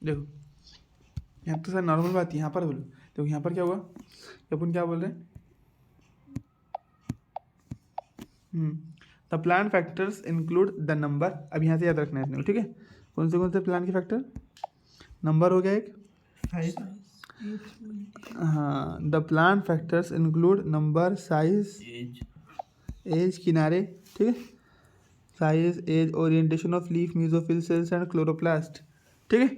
देखो यहाँ तो सर नॉर्मल बात है, यहाँ पर बोलो। देखो यहाँ पर क्या हुआ, अपन क्या बोल रहे हैं, the plant factors include the number. अब यहाँ से याद रखना है अपने को, ठीक है। कौन से प्लान के फैक्टर, नंबर हो गया एक, हाँ। The plant factors include number, size, age, किनारे, ठीक है, size, age, orientation of leaf, mesophyll cells and chloroplast, ठीक है,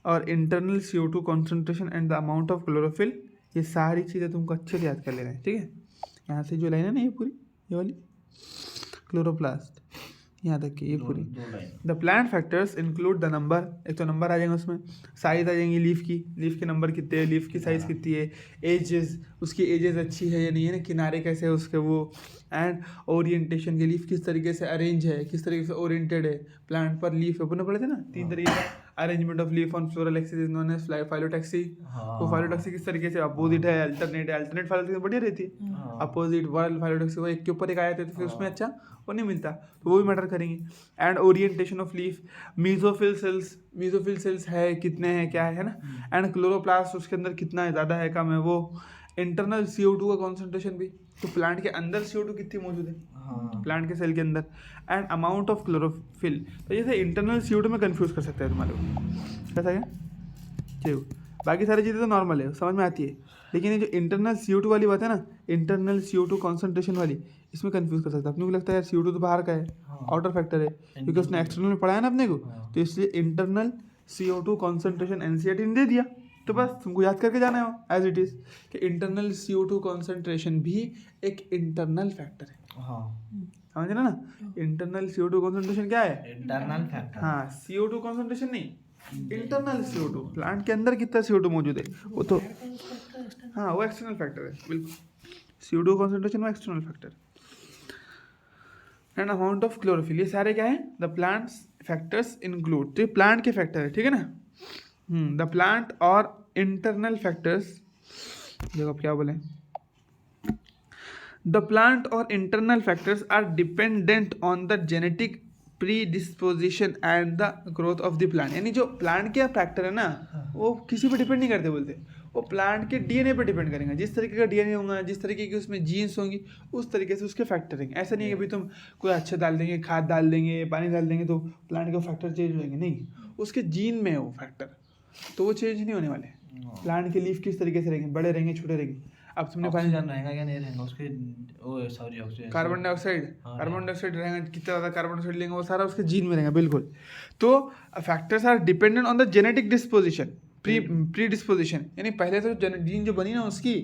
और internal CO2 concentration and the amount of chlorophyll. ये सारी चीज़ें तुमको अच्छे से याद कर लेना है, ठीक है। यहाँ से जो लाइन है ना ये पूरी, ये वाली क्लोरोप्लास्ट, यहाँ तक की ये पूरी। The plant factors include the number, एक तो नंबर आ जाएगा उसमें, साइज आ जाएंगी लीफ के नंबर कितने है, लीफ की साइज़ कितनी है, एजेस, उसकी एजेस अच्छी है या नहीं है ना, किनारे कैसे है उसके वो, एंड ओरिएंटेशन के लीफ किस तरीके से अरेंज है, किस तरीके से ओरिएंटेड है प्लांट पर। लीफ अपन पढ़े थे ना 3 तरीके का, arrangement of leaf on floral axis is known as phyllotaxy. वो फाइलोटैक्सी किस तरीके से अपोजिट है, अल्टरनेट फाइलोटैक्सी बढ़िया रहती है, अपोजिट वर्ल फाइलोटैक्सी वो एक के ऊपर एक आए थे तो फिर उसमें अच्छा वो नहीं मिलता, तो वो भी मैटर करेंगे। And orientation of leaf, mesophyll sales है कितने हैं, क्या है ना, एंड क्लोरोप्लास्ट उसके अंदर कितना है, ज़्यादा है कम है वो। इंटरनल CO2 का कॉन्सेंट्रेशन भी, तो प्लांट के अंदर CO2 कितनी मौजूद है, प्लांट के सेल के अंदर, एंड अमाउंट ऑफ क्लोरोफिल। तो जैसे इंटरनल CO2 में कंफ्यूज कर सकते हैं तुम्हारे को, कैसा है ठीक। बाकी सारी चीज़ें तो नॉर्मल है, समझ में आती है, लेकिन ये जो इंटरनल CO2 वाली बात है ना, इंटरनल CO2 कॉन्सेंट्रेशन वाली, इसमें कंफ्यूज कर सकता है। अपने को लगता है यार CO2 तो बाहर का है, आउटर फैक्टर है, क्योंकि उसने एक्सटर्नल में पढ़ा है ना अपने को, तो इसलिए इंटरनल CO2 कॉन्सेंट्रेशन NCERT ने दे दिया, तो बस तुमको याद करके जाना है एज इट इज़ कि इंटरनल CO2 कॉन्सेंट्रेशन भी एक इंटरनल फैक्टर है। समझ रहे ना, इंटरनल CO2 कॉन्सेंट्रेशन क्या है, इंटरनल फैक्टर। हाँ, CO2 कॉन्सेंट्रेशन नहीं, इंटरनल CO2, प्लांट के अंदर कितना CO2 मौजूद है वो तो, हाँ वो एक्सटर्नल फैक्टर है बिल्कुल। CO2 कॉन्सेंट्रेशन वो external factor. And amount of chlorophyll, ये सारे क्या है, द प्लांट्स फैक्टर्स इंक्लूड, तो ये प्लांट के फैक्टर है, ठीक है ना। द प्लांट और इंटरनल फैक्टर्स, देखो आप क्या बोले, द प्लांट और internal factors are dependent on the genetic predisposition and the growth of the plant. यानी जो प्लांट के फैक्टर है ना, वो किसी पे डिपेंड नहीं करते, बोलते वो प्लांट के DNA पे डिपेंड करेंगे। जिस तरीके का DNA होगा, जिस तरीके की उसमें जीन्स होंगी, उस तरीके से उसके फैक्टर रहेंगे। ऐसा नहीं है कि भाई तुम कोई अच्छा डाल देंगे, खाद डाल देंगे, पानी डाल देंगे तो प्लांट के फैक्टर चेंज होंगे, नहीं, उसके जीन में है वो फैक्टर, तो वो चेंज नहीं होने वाले। प्लांट के लीफ किस तरीके से रहेंगे, बड़े रहेंगे, छोटे रहेंगे। अब तुमने पानी रहेगा या नहीं रहेगा उसके, ओ सॉरी ऑक्सीजन, कार्बन डाइऑक्साइड रहेगा, कितना ज़्यादा कार्बन डाइऑक्साइड लेंगे वो सारा उसके जीन में रहेगा, बिल्कुल। तो factors are dependent on the genetic disposition, predisposition, यानी पहले तो जीन जो बनी ना उसकी,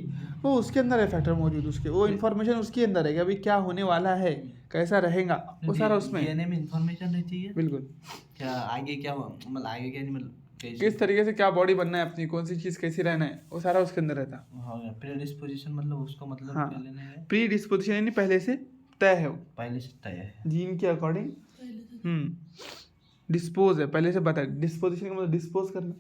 वो उसके अंदर है फैक्टर मौजूद, उसके वो इन्फॉर्मेशन उसके अंदर है कि अभी क्या होने वाला है, कैसा रहेगा, वो सारा उसमें DNA में इन्फॉर्मेशन रहती है, बिल्कुल। क्या आगे क्या मतलब आगे क्या नहीं, मतलब किस तरीके से क्या बॉडी बनना है अपनी, कौन सी चीज़ कैसी रहना है, वो सारा उसके अंदर रहता। हाँ, प्री डिस्पोजिशन मतलब उसको मतलब हाँ, क्या लेना है, प्री डिस्पोजिशन यानी पहले से तय है, वो पहले से तय है, जीन के अकॉर्डिंग। डिस्पोज है, पहले से बता, डिस्पोजिशन का मतलब डिस्पोज करना,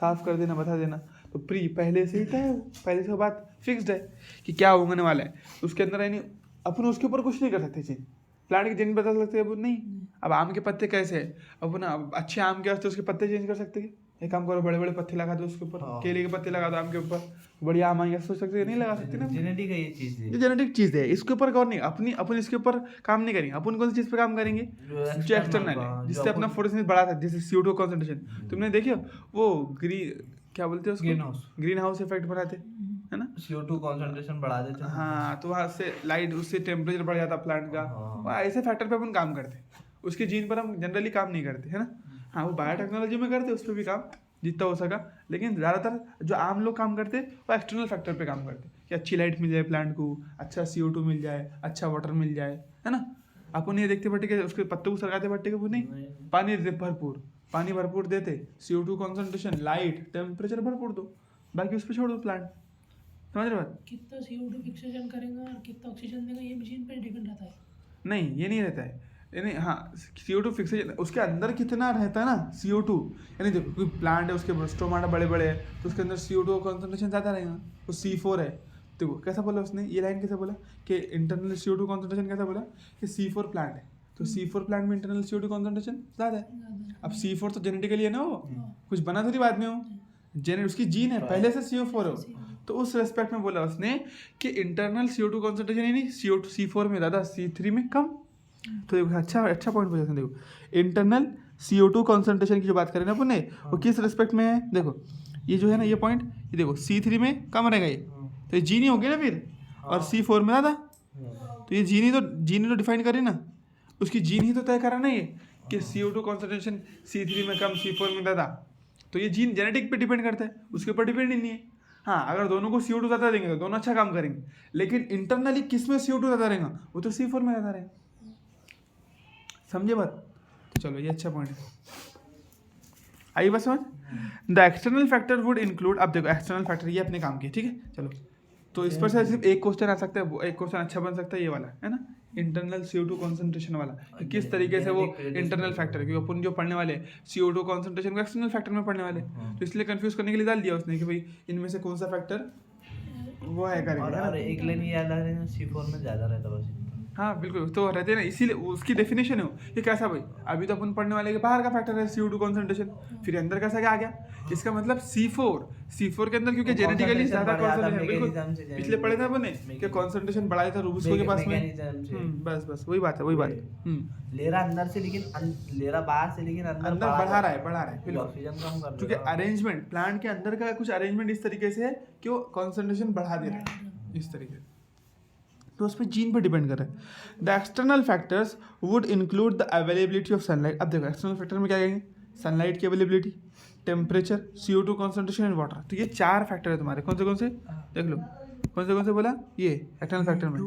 साफ कर देना, बता देना। तो प्री पहले से ही तय है, पहले से बात फिक्स्ड है कि क्या होने वाला है उसके अंदर, यानी अपन उसके ऊपर कुछ नहीं कर सकते चीज। प्लांट के जिन बता सकते हैं अब नहीं। अब आम के पत्ते कैसे है, अब ना अच्छे आम के वास्ते उसके पत्ते चेंज कर सकते हैं, एक काम करो, बड़े बड़े पत्ते लगा दो उसके ऊपर, केले के पत्ते लगा दो आम के ऊपर, बढ़िया आम आएंगे, सोच सकते नहीं लगा सकते ना, जेनेटिक है ये चीज़, ये जेनेटिक चीज़ है, इसके ऊपर गौर नहीं, अपन इसके ऊपर काम नहीं करेंगे। अपन कौन सी चीज़ पे काम करेंगे, जो एक्सटर्नल है, जिससे अपना फोटोसिंथेसिस बढ़ा था, जैसे CO2 कॉन्सेंट्रेशन तुमने देखियो, वो क्या बोलते हैं उसको, ग्रीन हाउस इफेक्ट बढ़ाते है ना, CO2 कॉन्सेंट्रेशन बढ़ा देते हैं। हाँ, तो वहाँ से लाइट, उससे टेम्परेचर बढ़ जाता प्लांट का, वहाँ ऐसे फैक्टर पे अपन काम करते हैं, उसके जीन पर हम जनरली काम नहीं करते है ना। हाँ, वो बायोटेक्नोलॉजी में करते उस पर भी काम जितना हो सका, लेकिन ज़्यादातर जो आम लोग काम करते वो एक्सटर्नल फैक्टर पे काम करते कि अच्छी लाइट मिल जाए प्लांट को, अच्छा CO2 मिल जाए, अच्छा वाटर मिल जाए, है ना। अपन ये देखते बट्टे के उसके पत्तों को सरकाते बट्टे के, वो नहीं, पानी भरपूर देते, CO2 कॉन्सेंट्रेशन, लाइट, टेम्परेचर भरपूर दो, बाकी उस पर छोड़ दो प्लांट। समझ रहे बात, कितना CO2 फिक्सेशन करेगा और कितना ऑक्सीजन देगा ये मशीन पे डिपेंड रहता है। नहीं, ये नहीं रहता है, यानी हाँ CO2 फिक्सेशन, उसके अंदर कितना रहता है ना CO2, यानी देखो कोई प्लांट है उसके स्टोमाटा बड़े बड़े है तो उसके अंदर CO2 कॉन्सेंट्रेशन ज़्यादा रहेगा, वो C4 है। देखो कैसा बोला उसने, ये लाइन कैसे बोला कि इंटरनल CO2 कॉन्सेंट्रेशन कैसा बोला कि C4 प्लांट है, तो C4 प्लांट में इंटरनल CO2 कॉन्सेंट्रेशन ज़्यादा है। अब C4 तो जेनेटिकली है ना, वो कुछ बना थोड़ी बाद में हो, जेनेट उसकी जीन है, पहले से CO4 हो। तो उस रेस्पेक्ट में बोला उसने कि इंटरनल CO2 कॉन्सेंट्रेशन यानी CO2 C4 में ज़्यादा, C3 में कम। तो देखो अच्छा पॉइंट पूछा, देखो इंटरनल CO2 कॉन्सेंट्रेशन की जो बात करें ना अपन ने, वो किस रेस्पेक्ट में है। देखो ये जो है ना, ये पॉइंट, ये देखो C3 में कम रहेगा ये, तो ये जीनी हो गई ना फिर, और C4 में ज़्यादा। तो ये जीनी तो डिफाइन करे ना, उसकी जीन ही तो तय करा ना ये कि CO2 कॉन्सेंट्रेशन C3 में कम, C4 में ज़्यादा। तो ये जीन जेनेटिक पे डिपेंड करता है, उसके ऊपर डिपेंड ही नहीं है। हाँ, अगर दोनों को CO2 ज़्यादा देंगे तो दोनों अच्छा काम करेंगे, लेकिन इंटरनली किस में CO2 ज़्यादा रहेगा, वो तो C4 में ज़्यादा रहेगा। समझे बात। तो चलो ये अच्छा पॉइंट है, आई बात समझ। The external factor would include, अब देखो एक्सटर्नल फैक्टर ये अपने काम के, ठीक है। चलो तो इस पर से सिर्फ एक क्वेश्चन आ सकता है, एक क्वेश्चन अच्छा बन सकता है ये वाला, है ना, इंटरनल CO2 कॉन्सेंट्रेशन वाला, कि किस तरीके से वो इंटरनल फैक्टर, क्योंकि अपन जो पढ़ने वाले CO2 कॉन्सेंट्रेशन को एक्सटर्नल फैक्टर में पढ़ने वाले, तो इसलिए कंफ्यूज करने के लिए डाल दिया उसने कि भाई इनमें से कौन सा फैक्टर वो है करेगा। और एक लाइन याद आ रही है, C4 में ज़्यादा रहता बस। हाँ बिल्कुल, तो रहते हैं ना, इसीलिए उसकी डेफिनेशन है ये कैसा भाई। अभी तो अपन पढ़ने वाले के बाहर का फैक्टर है CO2 कॉन्सेंट्रेशन, फिर अंदर कैसा क्या आ गया, इसका मतलब C4 के अंदर, क्योंकि जेनेटिकली ज्यादा कॉन्सेंट्रेशन, बिल्कुल पिछले पढ़े थे अपन ने कि कॉन्सेंट्रेशन बढ़ाया था रूबिस्को के पास में। बस वही बात है। ले रहा अंदर से, लेकिन ले रहा बाहर से, लेकिन अंदर बढ़ा रहा है बिल्कुल, ऑक्सीजन कम कर, क्योंकि अरेंजमेंट प्लांट के अंदर का कुछ अरेंजमेंट इस तरीके से है कि वो कॉन्सेंट्रेशन बढ़ा दे रहा है इस तरीके से, तो उस पर जीन पर डिपेंड कर रहा है। The external factors would include the availability of sunlight. अब देखो एक्सटर्नल फैक्टर में क्या कहेंगे, सनलाइट की availability, temperature, CO2 concentration and water. तो ये 4 फैक्टर है तुम्हारे, कौन से देख लो, कौन से बोला ये एक्सटर्नल फैक्टर में,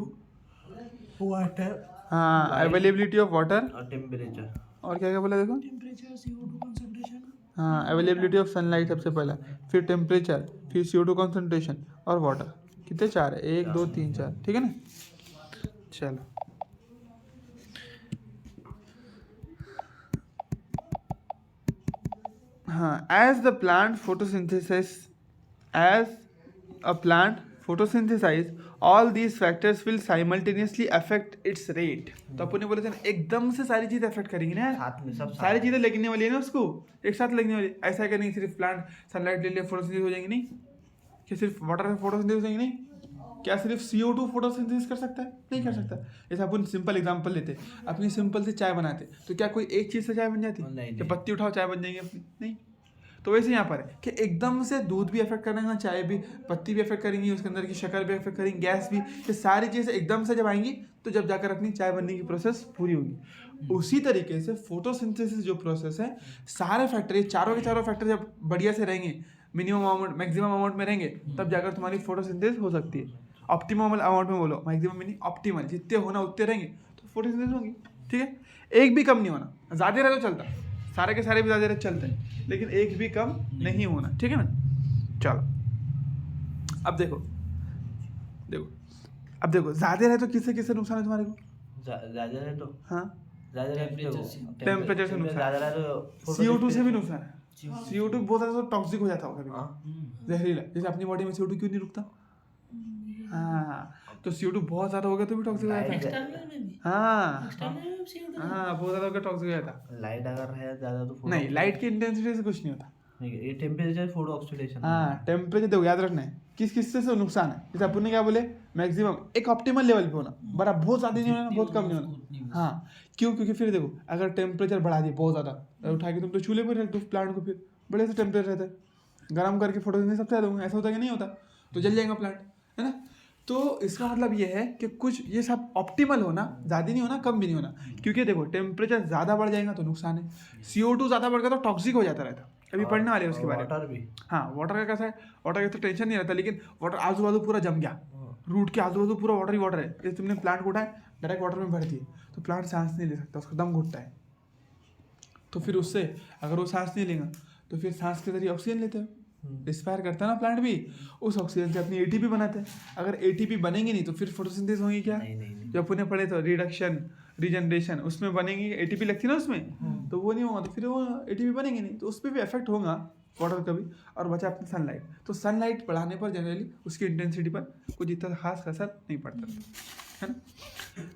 वाटर, हाँ अवेलेबिलिटी ऑफ वाटर और टेम्परेचर, और क्या बोला देखो, टेम्परेचर, CO2 कंसंट्रेशन, हाँ अवेलेबिलिटी ऑफ सनलाइट सबसे पहला, फिर टेम्परेचर, फिर CO2 कॉन्सेंट्रेशन और वाटर। कितने 4 है, 1 2 3 4, ठीक है ना। चलो हाँ, as a plant photosynthesize all these factors will simultaneously affect its rate। तो अपन ने बोले थे ना, एकदम से सारी चीजें अफेक्ट करेंगी ना, साथ में सब सारी चीजें लगने वाली है ना, उसको एक साथ लगने वाली। ऐसा क्या नहीं सिर्फ प्लांट सनलाइट ले लिया फोटोसिंथेसिस हो जाएंगे, नहीं क्या सिर्फ वाटर से फोटोसिंथेसिस हो जाएंगे, नहीं क्या सिर्फ CO2 फोटोसिंथेसिस कर सकता है, नहीं कर सकता। जैसे अपन सिंपल एग्जांपल लेते, अपनी सिंपल से चाय बनाते, तो क्या कोई एक चीज़ से चाय बन जाती, कि पत्ती उठाओ चाय बन जाएंगे अपनी, नहीं। तो वैसे यहाँ पर है कि एकदम से दूध भी अफेक्ट करेगा, चाय भी, पत्ती भी अफेक्ट करेंगी, उसके अंदर की शक्कर भी अफेक्ट करेंगी, गैस भी, ये सारी चीज़ें एकदम से जब आएंगी तो जब जाकर अपनी चाय बनने की प्रोसेस पूरी होगी। उसी तरीके से फोटोसिंथेसिस जो प्रोसेस है, सारे फैक्टर, ये चारों के चारों फैक्टर जब बढ़िया से रहेंगे, मिनिमम अमाउंट मैक्सिमम अमाउंट में रहेंगे, तब जाकर तुम्हारी फोटोसिंथेसिस हो सकती है। ऑप्टिमम अमाउंट में बोलो, मैक्सिमम मीनिंग ऑप्टिमल, जितने होना उतने रहेंगे तो फोटोसिंथेसिस होगी, ठीक है। एक भी कम नहीं होना, ज़्यादा रहे तो चलता, सारे के सारे भी ज़्यादा रहे चलते हैं, लेकिन एक भी कम नहीं होना, ठीक है ना। चलो अब देखो ज़्यादा रहे तो किससे किससे नुकसान है तुम्हारे को, ज़्यादा रहे तो, हाँ टेम्परेचर से नुकसान, ज़्यादा रहे तो CO2 से भी नुकसान है। CO2 बहुत ज़्यादा तो टॉक्सिक हो जाता होगा, जहरीला, जैसे अपनी बॉडी में CO2 क्यों नहीं रुकता, हाँ तो CO2 बहुत ज़्यादा हो गया तो भी टॉक्सिक हो जाता है, एक्सटर्नल में भी, हाँ एक्सटर्नल में भी CO2, हाँ बहुत ज़्यादा हो गया टॉक्सिक हो जाता है। लाइट अगर है ज़्यादा तो नहीं, लाइट की इंटेंसिटी से कुछ नहीं होता, ये टेम्परेचर फोटो ऑक्सीडेशन। हाँ टेम्परेचर देखो याद रखना है, किस किससे से नुकसान है। जैसे अपन ने क्या बोले, मैक्सिमम एक ऑप्टिमल लेवल पे होना, बड़ा बहुत ज़्यादा नहीं होना, बहुत कम नहीं होना, हाँ क्यों, क्योंकि फिर देखो अगर टेम्परेचर बढ़ा दिए बहुत ज़्यादा, उठा के तुम तो चूल्हे पर रख दो प्लांट को, फिर बड़े से टेम्परेचर रहता है, गर्म करके फोटोसिंथेसिस सबसे ज़्यादा होगा, ऐसा होता है कि नहीं होता, तो जल जाएगा प्लांट, है ना। तो इसका मतलब ये है कि कुछ ये सब ऑप्टिमल होना, ज़्यादा नहीं होना कम भी नहीं होना, क्योंकि देखो टेम्परेचर ज़्यादा बढ़ जाएगा तो नुकसान है, CO2 ज़्यादा बढ़ गया तो टॉक्सिक हो जाता रहता, अभी पढ़ने वाले हैं उसके बारे में। वाटर भी, हाँ वाटर का कैसा है, वाटर का तो टेंशन नहीं रहता, लेकिन वाटर आजू बाजू पूरा जम गया, रूट के आजू बाजू पूरा वाटर ही वाटर है, जैसे तुमने प्लांट को उठाया डायरेक्ट वाटर में भर दिए तो प्लांट सांस नहीं ले सकता, उसका दम घुटता है, तो फिर उससे अगर वो सांस नहीं लेगा तो फिर सांस के जरिए ऑक्सीजन लेते हो, रिस्पायर करता है ना प्लांट भी, उस ऑक्सीजन से अपनी ATP बनाते हैं। अगर ATP बनेंगे नहीं तो फिर फोटोसिंथेसिस होगी क्या, जब पुणे पढ़े तो रिडक्शन रीजनरेशन, उसमें बनेंगी ATP लगती है ना उसमें, तो वो नहीं होगा, तो फिर वो ATP बनेंगे नहीं, तो उस पर भी इफेक्ट होगा वाटर का भी। और बचा अपनी सनलाइट, तो सनलाइट बढ़ाने पर जनरली उसकी इंटेंसिटी पर कुछ इतना खास असर नहीं पड़ता। है ना,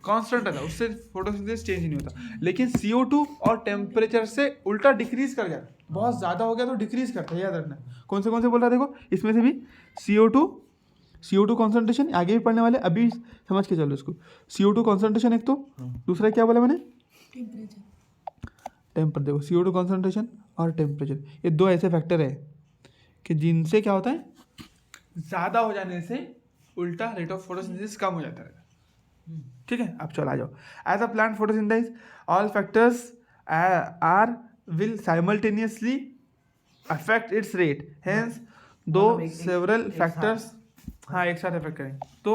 कांस्टेंट रहता है, उससे फोटोसिंथेसिस चेंज नहीं होता। लेकिन CO2 और टेम्परेचर से उल्टा डिक्रीज कर जाता है, बहुत ज़्यादा हो गया तो डिक्रीज करता है, याद रखना। कौन से बोल रहा है देखो, इसमें से भी CO2 कॉन्सेंट्रेशन आगे भी पढ़ने वाले, अभी समझ के चलो इसको। CO2 कॉन्सेंट्रेशन एक तो, दूसरा क्या बोला मैंने, टेम्पर। देखो CO2 कॉन्सेंट्रेशन और टेम्परेचर, ये दो ऐसे फैक्टर है कि जिनसे क्या होता है, ज़्यादा हो जाने से उल्टा रेट ऑफ फोटोसिंथेसिस कम हो जाता है। ठीक है, अब चलो आ जाओ। As a plant photosynthesis all factors are will simultaneously affect its rate, hence though several factors, हाँ एक साथ अफेक्ट करेंगे। तो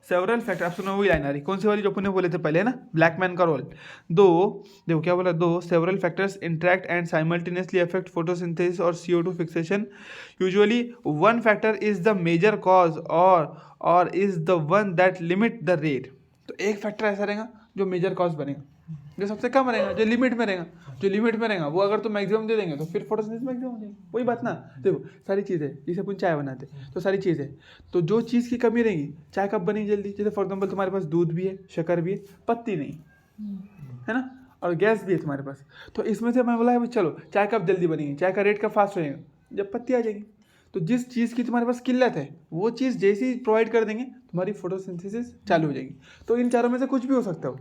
सेवरल फैक्टर, आप सुनो वही लाइन आ रही, कौन सी वाली जो अपन ने बोले थे पहले, है ना, ब्लैकमैन का रोल। दो, देखो क्या बोला, दो several factors interact and simultaneously affect photosynthesis और CO2 fixation, usually one factor is the major cause और is the one that limit the rate. तो एक फैक्टर ऐसा रहेगा जो मेजर कॉज बनेगा, जो सबसे कम रहेगा, जो लिमिट में रहेगा, जो लिमिट में रहेगा वो अगर तो मैक्सिमम दे देंगे तो फिर फोटोसिंथेसिस मैक्सिमम हो जाएगी। वही बात ना, देखो सारी चीज़ है, जैसे अपन चाय बनाते तो सारी चीज़ है, तो जो चीज़ की कमी रहेगी चाय कब बनेगी जल्दी, जैसे फॉर एग्जाम्पल तुम्हारे पास दूध भी है, शक्कर भी है, पत्ती नहीं, है ना, और गैस भी है तुम्हारे पास। तो इसमें से मैं बोला है चलो चाय कब जल्दी बनेगी, चाय का रेट कब फास्ट हो जाएगा, जब पत्ती आ जाएगी। तो जिस चीज़ की तुम्हारे पास किल्लत है वो चीज़ जैसे ही प्रोवाइड कर देंगे तुम्हारी फोटोसिंथेसिस चालू हो जाएगी। तो इन चारों में से कुछ भी हो सकता हो,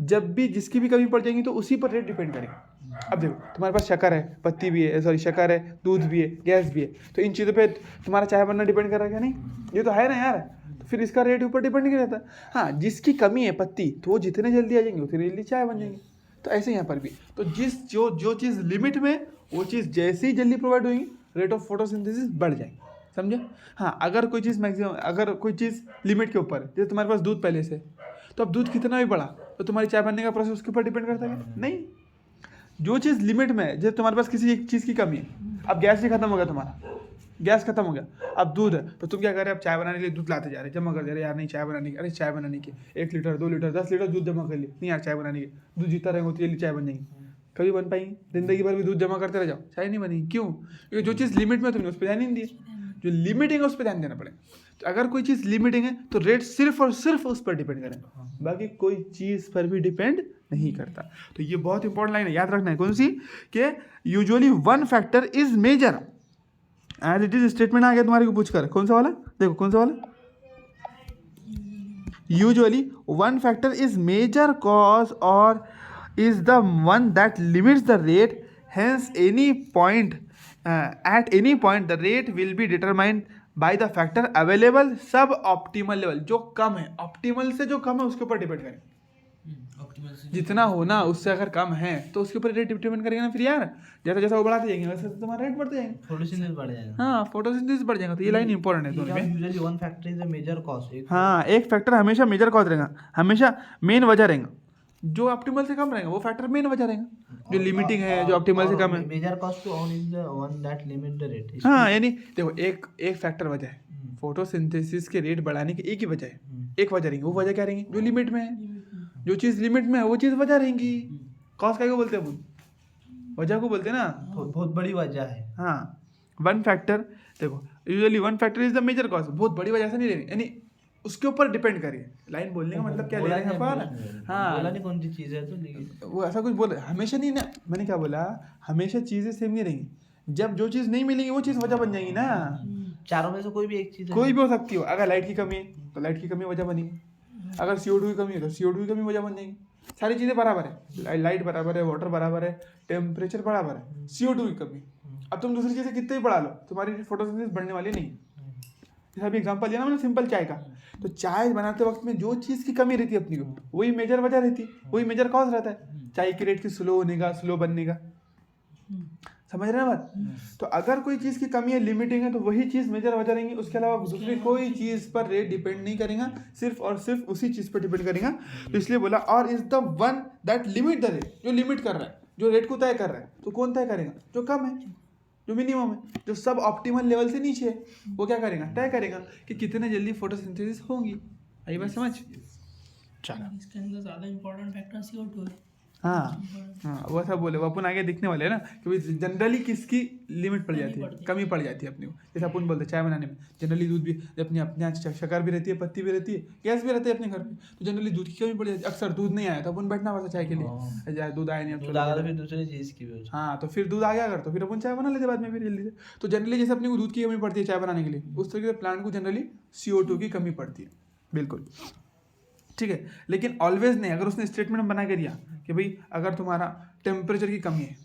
जब भी जिसकी भी कमी पड़ जाएगी तो उसी पर रेट डिपेंड करेगा। अब देखो तुम्हारे पास शक्कर है, पत्ती भी है, सॉरी शक्कर है, दूध भी है, गैस भी है, तो इन चीज़ों पे तुम्हारा चाय बनना डिपेंड कर रहा है क्या, नहीं, ये तो है ना यार, तो फिर इसका रेट ऊपर डिपेंड नहीं रहता। हाँ, जिसकी कमी है पत्ती, तो वो जितने जल्दी आ जाएंगे उतनी जल्दी चाय बन जाएंगी। तो ऐसे यहाँ पर भी, तो जो चीज़ लिमिट में, वो चीज़ जैसे ही जल्दी प्रोवाइड होगी रेट ऑफ फोटोसिंथेसिस बढ़ जाएगी, समझे। हाँ, अगर कोई चीज़ मैक्सिमम, अगर कोई चीज़ लिमिट के ऊपर है, जैसे तुम्हारे पास दूध पहले से, तो अब दूध कितना भी बढ़ा तो तुम्हारी चाय बनने का प्रोसेस उसके ऊपर डिपेंड करता है, नहीं। जो चीज़ लिमिट में है, जैसे तुम्हारे पास किसी एक चीज़ की कमी है, अब गैस भी खत्म हो गया, तुम्हारा गैस खत्म हो गया, अब दूध है, तो तुम क्या कर रहे हो, अब चाय बनाने के लिए दूध लाते जा रहे, जमा कर दे रहे, यार नहीं चाय बनाने की, अरे चाय बनाने की 1 लीटर 2 लीटर 10 लीटर दूध जमा कर लिए, नहीं यार चाय बनाने की, दूध जीता रहेंगे तो जल्दी चाय बन जाएगी, कभी बन पाएंगी, जिंदगी भर भी दूध जमा करते रह जाओ, चाय नहीं बनेगी। क्यों? क्योंकि जो चीज़ लिमिट में तुमने उस पर ध्यान नहीं दिया, जो लिमिटिंग है उस पर ध्यान देना पड़ेगा। तो अगर कोई चीज़ लिमिटिंग है तो रेट सिर्फ और सिर्फ उस पर डिपेंड करेगा, बाकी कोई चीज़ पर भी डिपेंड नहीं करता। तो ये बहुत इंपॉर्टेंट लाइन है, याद रखना है, कौन सी, कि usually one factor is major as it is. Statement आ गया तुम्हारे को पूछ कर, कौन सा वाला, देखो कौन सा वाला, usually one factor is major cause or is the one that limits the rate, hence at any point the rate will be determined by the factor available sub optimal level। जो कम है, ऑप्टिमल से जो कम है उसके ऊपर depend करें, जितना हो ना उससे अगर कम है तो उसके ऊपर रेट डिपेंड करेगा ना। फिर यार जैसा जैसा वो बढ़ाते जाएंगे वैसे तुम्हारा रेट बढ़ते जाएंगे, फोटोसिंथेसिस बढ़ जाएगा। हाँ फोटोसिंथेसिस बढ़ जाएगा। तो ये लाइन इंपॉर्टेंट है दोनों में। Usually one factor is a major cause. हाँ, एक फैक्टर हमेशा मेजर कॉज रहेगा, हमेशा मेन वजह रहेगा, जो ऑप्टिमल से कम रहेगा वो फैक्टर मेन वजह रहेगा, जो लिमिटिंग है, जो ऑप्टिमल से कम है। Major cause to on is the one that limit the rate. हाँ, यानी देखो एक फैक्टर वजह है, फोटोसिंथेसिस के रेट बढ़ाने की एक ही वजह है, एक वजह रहेगी, वो वजह क्या रहेंगी, जो लिमिट में है, जो चीज़ लिमिट में है वो चीज़ वजह रहेंगी। कॉज क्या को बोलते हैं अपन, वजह को बोलते हैं ना, बहुत बड़ी वजह है। हाँ, वन फैक्टर, देखो usually one factor is the major cause, बहुत बड़ी वजह से नहीं लेनी, यानी उसके ऊपर डिपेंड करिए। लाइन बोलने का मतलब क्या ले रहे हैं पर, हाँ बोला नहीं कौन सी चीज़ है, तो वो ऐसा कुछ बोल हमेशा नहीं ना, मैंने क्या बोला, हमेशा चीज़ें सेम नहीं रहेंगी, जब जो चीज़ नहीं मिलेगी वो चीज़ वजह बन जाएगी ना। चारों में से कोई भी एक चीज़ कोई भी हो सकती हो, अगर लाइट की कमी है तो लाइट की कमी वजह बनेगी, अगर CO2 की कमी है तो CO2 की कमी वजह बन जाएगी। सारी चीज़ें बराबर है, लाइट बराबर है, वाटर बराबर है, टेम्परेचर बराबर है, CO2 की कमी। अब तुम दूसरी चीज़ें कितने भी बढ़ा लो, तुम्हारी फोटोसिंथेसिस बढ़ने वाली नहीं। जैसा अभी एग्जांपल लिया ना मैंने सिंपल चाय का, तो चाय बनाते वक्त में जो चीज़ की कमी रहती है अपनी को, वही मेजर वजह रहती है, वही मेजर कॉज रहता है, चाय की रेट की स्लो होने का, स्लो बनने का। समझ रहे हैं बात। तो अगर कोई चीज़ की कमी है, लिमिटिंग है, तो वही चीज़ मेजर वजह रहेंगी, उसके अलावा दूसरी कोई चीज़ पर रेट डिपेंड नहीं करेगा, सिर्फ और सिर्फ उसी चीज़ पर डिपेंड करेगा। तो इसलिए बोला और is the one that limit the rate, जो लिमिट कर रहा है, जो रेट को तय कर रहा है, तो कौन तय करेगा, जो कम है, जो मिनिमम है, जो सब ऑप्टिमल लेवल से नीचे है, वो क्या करेगा, तय करेगा कि कितने जल्दी फोटोसिंथेसिस होंगी। आई बात समझ। चलो, इसके अंदर ज़्यादा इंपॉर्टेंट फैक्टर CO2 है। हाँ हाँ, वो सब बोले, वो अपन आगे दिखने वाले हैं ना कि भाई जनरली किसकी लिमिट पड़ जाती है, कमी पड़ जाती है अपने को। जैसे अपन बोलते हैं चाय बनाने में जनरली दूध भी अपने अपने यहाँ शक्कर भी रहती है, पत्ती भी रहती है, गैस भी रहती है अपने घर पे, तो जनरली दूध की कमी पड़ जाती है। अक्सर दूध नहीं आया तो अपन बैठना पड़ता चाय के लिए, यार दूध आया नहीं, अब दूध चलो आ गया तो बैठो। फिर दूसरी चीज की भी हो जाती हाँ, तो फिर दूध आ गया अगर, तो फिर अपन चाय बना लेते बाद में फिर जल्दी से। तो जनरली जैसे अपने को दूध की कमी पड़ती है चाय बनाने के लिए, उस तरीके से प्लांट को जनरली CO2 की कमी पड़ती है, बिल्कुल ठीक है। लेकिन ऑलवेज नहीं, अगर उसने स्टेटमेंट बना के दिया कि भाई अगर तुम्हारा टेम्परेचर की कमी है,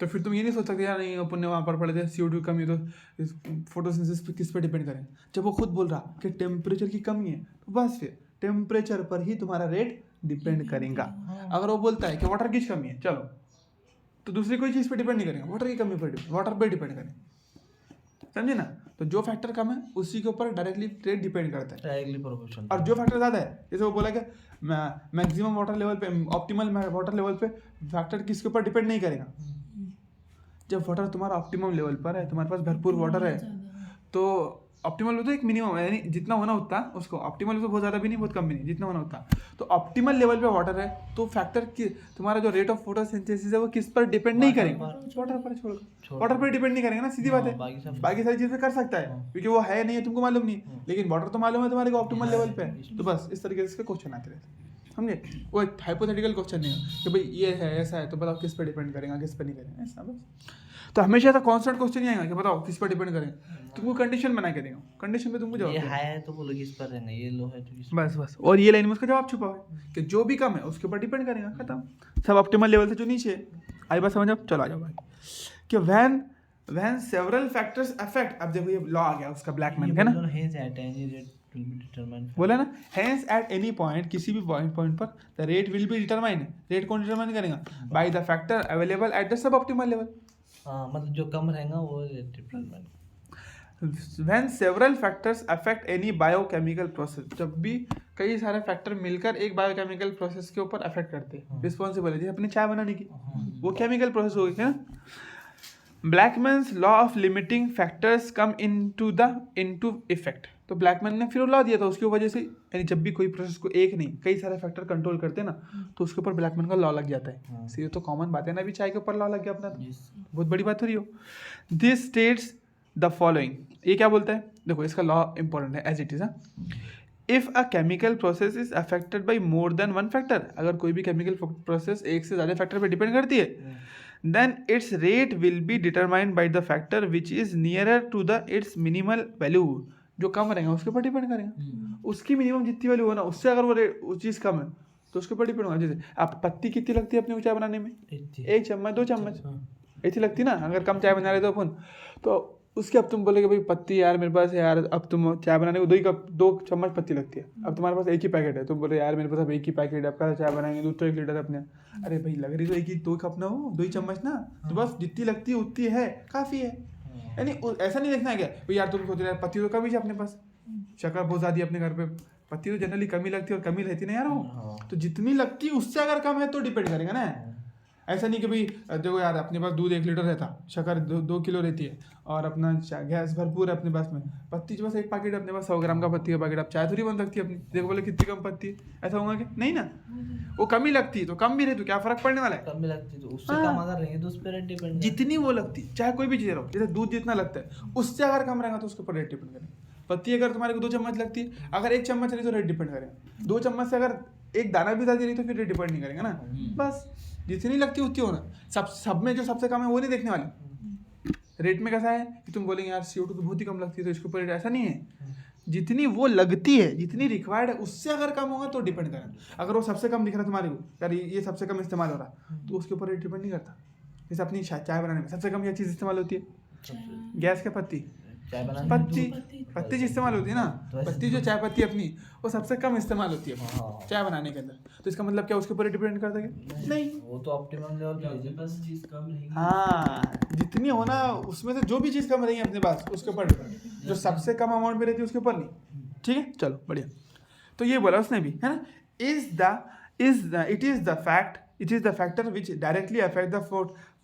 तो फिर तुम ये नहीं सोच सकते यार नहीं अपन ने वहाँ पर पढ़े थे CO2 की कमी है तो फोटोसिंथेसिस पे किस पे डिपेंड करें। जब वो खुद बोल रहा कि टेम्परेचर की कमी है, तो बस फिर टेम्परेचर पर ही तुम्हारा रेट डिपेंड करेगा। अगर वो बोलता है कि वाटर की कमी है, चलो, तो दूसरी कोई चीज़ पे डिपेंड नहीं करेगा, वाटर की कमी पर वाटर पे डिपेंड करें, समझे ना। तो जो फैक्टर कम है उसी के ऊपर डायरेक्टली रेट डिपेंड करता है, डायरेक्टली प्रोपोर्शनल। और जो फैक्टर ज़्यादा है, जैसे वो बोला कि मैक्सिमम वाटर लेवल पे, ऑप्टिमल वाटर लेवल पे फैक्टर किसके ऊपर डिपेंड नहीं करेगा। जब वाटर तुम्हारा ऑप्टिमम लेवल पर है, तुम्हारे पास भरपूर वाटर है, तो ऑप्टिमल तो एक मिनिमम है, यानी जितना होना उतना उसको, ऑप्टिमल तो बहुत ज़्यादा भी नहीं बहुत कम भी नहीं, जितना होना उतना। तो ऑप्टिमल लेवल पे वाटर है, तो फैक्टर की तुम्हारा जो रेट ऑफ फोटोसिंथेसिस है वो किस पर डिपेंड नहीं करेगा, वाटर पर छोड़कर, वाटर पर डिपेंड नहीं करेगा ना, सीधी बात है। बाकी सारी चीज़ें कर सकता है क्योंकि वो है नहीं है तुमको मालूम नहीं, लेकिन वाटर तो मालूम है तुम्हारे को ऑप्टिमल लेवल पे है। तो बस इस तरीके से क्वेश्चन आते रहते, समझे। वो एक हाइपोथेटिकल क्वेश्चन नहीं है कि भाई ये है ऐसा है तो बताओ किस पर डिपेंड करेगा किस पर नहीं करेगा, ऐसा बस। तो हमेशा ऐसा कॉन्स्टेंट क्वेश्चन नहीं आएगा कि बताओ किस पर डिपेंड करें, तुमको कंडीशन बना के देगा, कंडीशन पे तुमको जवाब ये देगा। हाई है तो बोलो किस पर रहना, ये लो है तो किस पर। बस बस, और ये लाइन में उसका जवाब छुपा हुआ है कि जो भी कम है उसके ऊपर डिपेंड करेगा, खत्म। सब ऑप्टिमल लेवल से जो नीचे है, आई बात समझ, अब चलो आ जाओ भाई कि व्हेन सेवरल फैक्टर्स अफेक्ट। अब देखो ये लॉ आ गया उसका ब्लैकमैन का ना, hence at any rate will be determined, बोला ना, हेंस एट एनी पॉइंट, किसी भी पॉइंट पर the rate will be determined, rate कौन डिटरमाइन करेगा, by the factor available at the sub optimal level. हाँ मतलब जो कम रहेगा वो rate determined. When several factors affect any biochemical process, जब भी कई सारे फैक्टर मिलकर एक बायोकेमिकल प्रोसेस के ऊपर अफेक्ट करते हैं, रिस्पॉन्सिबल है, जैसे अपनी चाय बनाने की, वो केमिकल प्रोसेस हो गई है ना। Blackman's law of limiting factors come into effect. तो ब्लैकमैन ने फिर लॉ दिया था उसकी वजह से, यानी जब भी कोई प्रोसेस को एक नहीं कई सारे फैक्टर कंट्रोल करते हैं ना, तो उसके ऊपर ब्लैकमैन का लॉ लग जाता है। ये तो कॉमन बात है ना, अभी चाय के ऊपर लॉ लग गया अपना, तो बहुत बड़ी बात हो रही हो। दिस स्टेट्स द फॉलोइंग, ये क्या बोलता है, देखो इसका लॉ इंपॉर्टेंट है as it is. If a chemical process is affected by more than one factor, अगर कोई भी केमिकल प्रोसेस एक से ज़्यादा फैक्टर पर डिपेंड करती है, then its rate will be determined by the factor which is nearer to the its minimal value. जो कम रहेगा उसके ऊपर डिपेंड करेगा, उसकी मिनिमम जितनी वैल्यू हो ना, उससे अगर वो चीज़ कम है तो उसके ऊपर डिपेंड होगा। जैसे आप पत्ती कितनी लगती है अपने को चाय बनाने में, 1 चम्मच 2 चम्मच ऐसी लगती ना, अगर कम चाय बना रहे तो अपन, तो उसके अब तुम बोलोगे भाई पत्ती यार मेरे पास है यार, अब तुम चाय बनाने को 2 चम्मच पत्ती लगती है, अब तुम्हारे पास एक ही पैकेट है, तुम बोले यार मेरे पास अब एक ही पैकेट है, अब क्या चाय बनाएंगे, दूध तो 1 लीटर अपने। अरे भाई लग रही तो एक ही 2 कप ना हो, 2 ही चम्मच ना, तो बस जितनी लगती है उतनी है काफ़ी है। यानी ऐसा नहीं देखना है क्या भाई यार तुम सोच रहे पत्ती तो कमी है अपने पास, शक्कर बहुत ज़्यादा अपने घर पे, पत्ती तो जनरली कमी लगती है और कमी रहती ना यार वो, तो जितनी लगती है उससे अगर कम है तो डिपेंड करेगा ना। ऐसा नहीं कि भाई देखो यार अपने पास दूध 1 लीटर रहता, शक्कर 2 किलो रहती है और अपना गैस भरपूर है अपने पास में, पत्ती बस 1 पैकेट अपने पास 100 ग्राम का पत्ती का पैकेट, अब चाय थोड़ी बन सकती है अपनी, देखो बोले कितनी कम पत्ती है, ऐसा होगा क्या, नहीं ना। वो कमी लगती है तो कम भी रहे तो क्या फर्क पड़ने वाला है, कम भी लगती तो उससे कम अगर रहेंगे तो उस पर रेट डिपेंड, जितनी वो लगती चाहे कोई भी चीज़ रहो, जैसे दूध जितना लगता है उससे अगर कम रहेगा तो उसके ऊपर रेट डिपेंड करेगा। पत्ती अगर तुम्हारे को 2 चम्मच लगती है, अगर 1 चम्मच रही तो रेट डिपेंड करेगा, 2 चम्मच से अगर एक दाना भी ज़्यादा रही तो फिर रेट डिपेंड नहीं करेगा ना। बस जितनी लगती उतनी होना, सब में जो सबसे कम है वो नहीं देखने वाले। रेट में कैसा है कि तुम बोलेंगे यार CO2 तो बहुत ही कम लगती है तो इसके ऊपर रेट, ऐसा नहीं है, जितनी वो लगती है जितनी रिक्वायर्ड है उससे अगर कम होगा तो डिपेंड करेगा। अगर वो सबसे कम दिख रहा है तुम्हारे को यार ये सबसे कम इस्तेमाल हो रहा तो उसके ऊपर रेट डिपेंड नहीं करता। जैसे अपनी चाय बनाने में सबसे कम यह चीज़ इस्तेमाल होती है, गैस के पत्ती, चाय बनाने पत्ती जो इस्तेमाल होती है ना, पत्ती जो चाय पत्ती अपनी वो सबसे कम इस्तेमाल होती है चाय बनाने के अंदर, तो इसका मतलब क्या उसके ऊपर डिपेंड करता है, नहीं वो तो ऑप्टिमम लेवल पे बस चीज कम रहेगी। हाँ जितनी होना उसमें से जो भी चीज़ कम रहेगी अपने पास उसके ऊपर डिपेंड, जो सबसे कम अमाउंट में रहती है उसके ऊपर नहीं। ठीक है चलो बढ़िया, तो ये बोला उसने भी है ना, it is the factor which directly affect the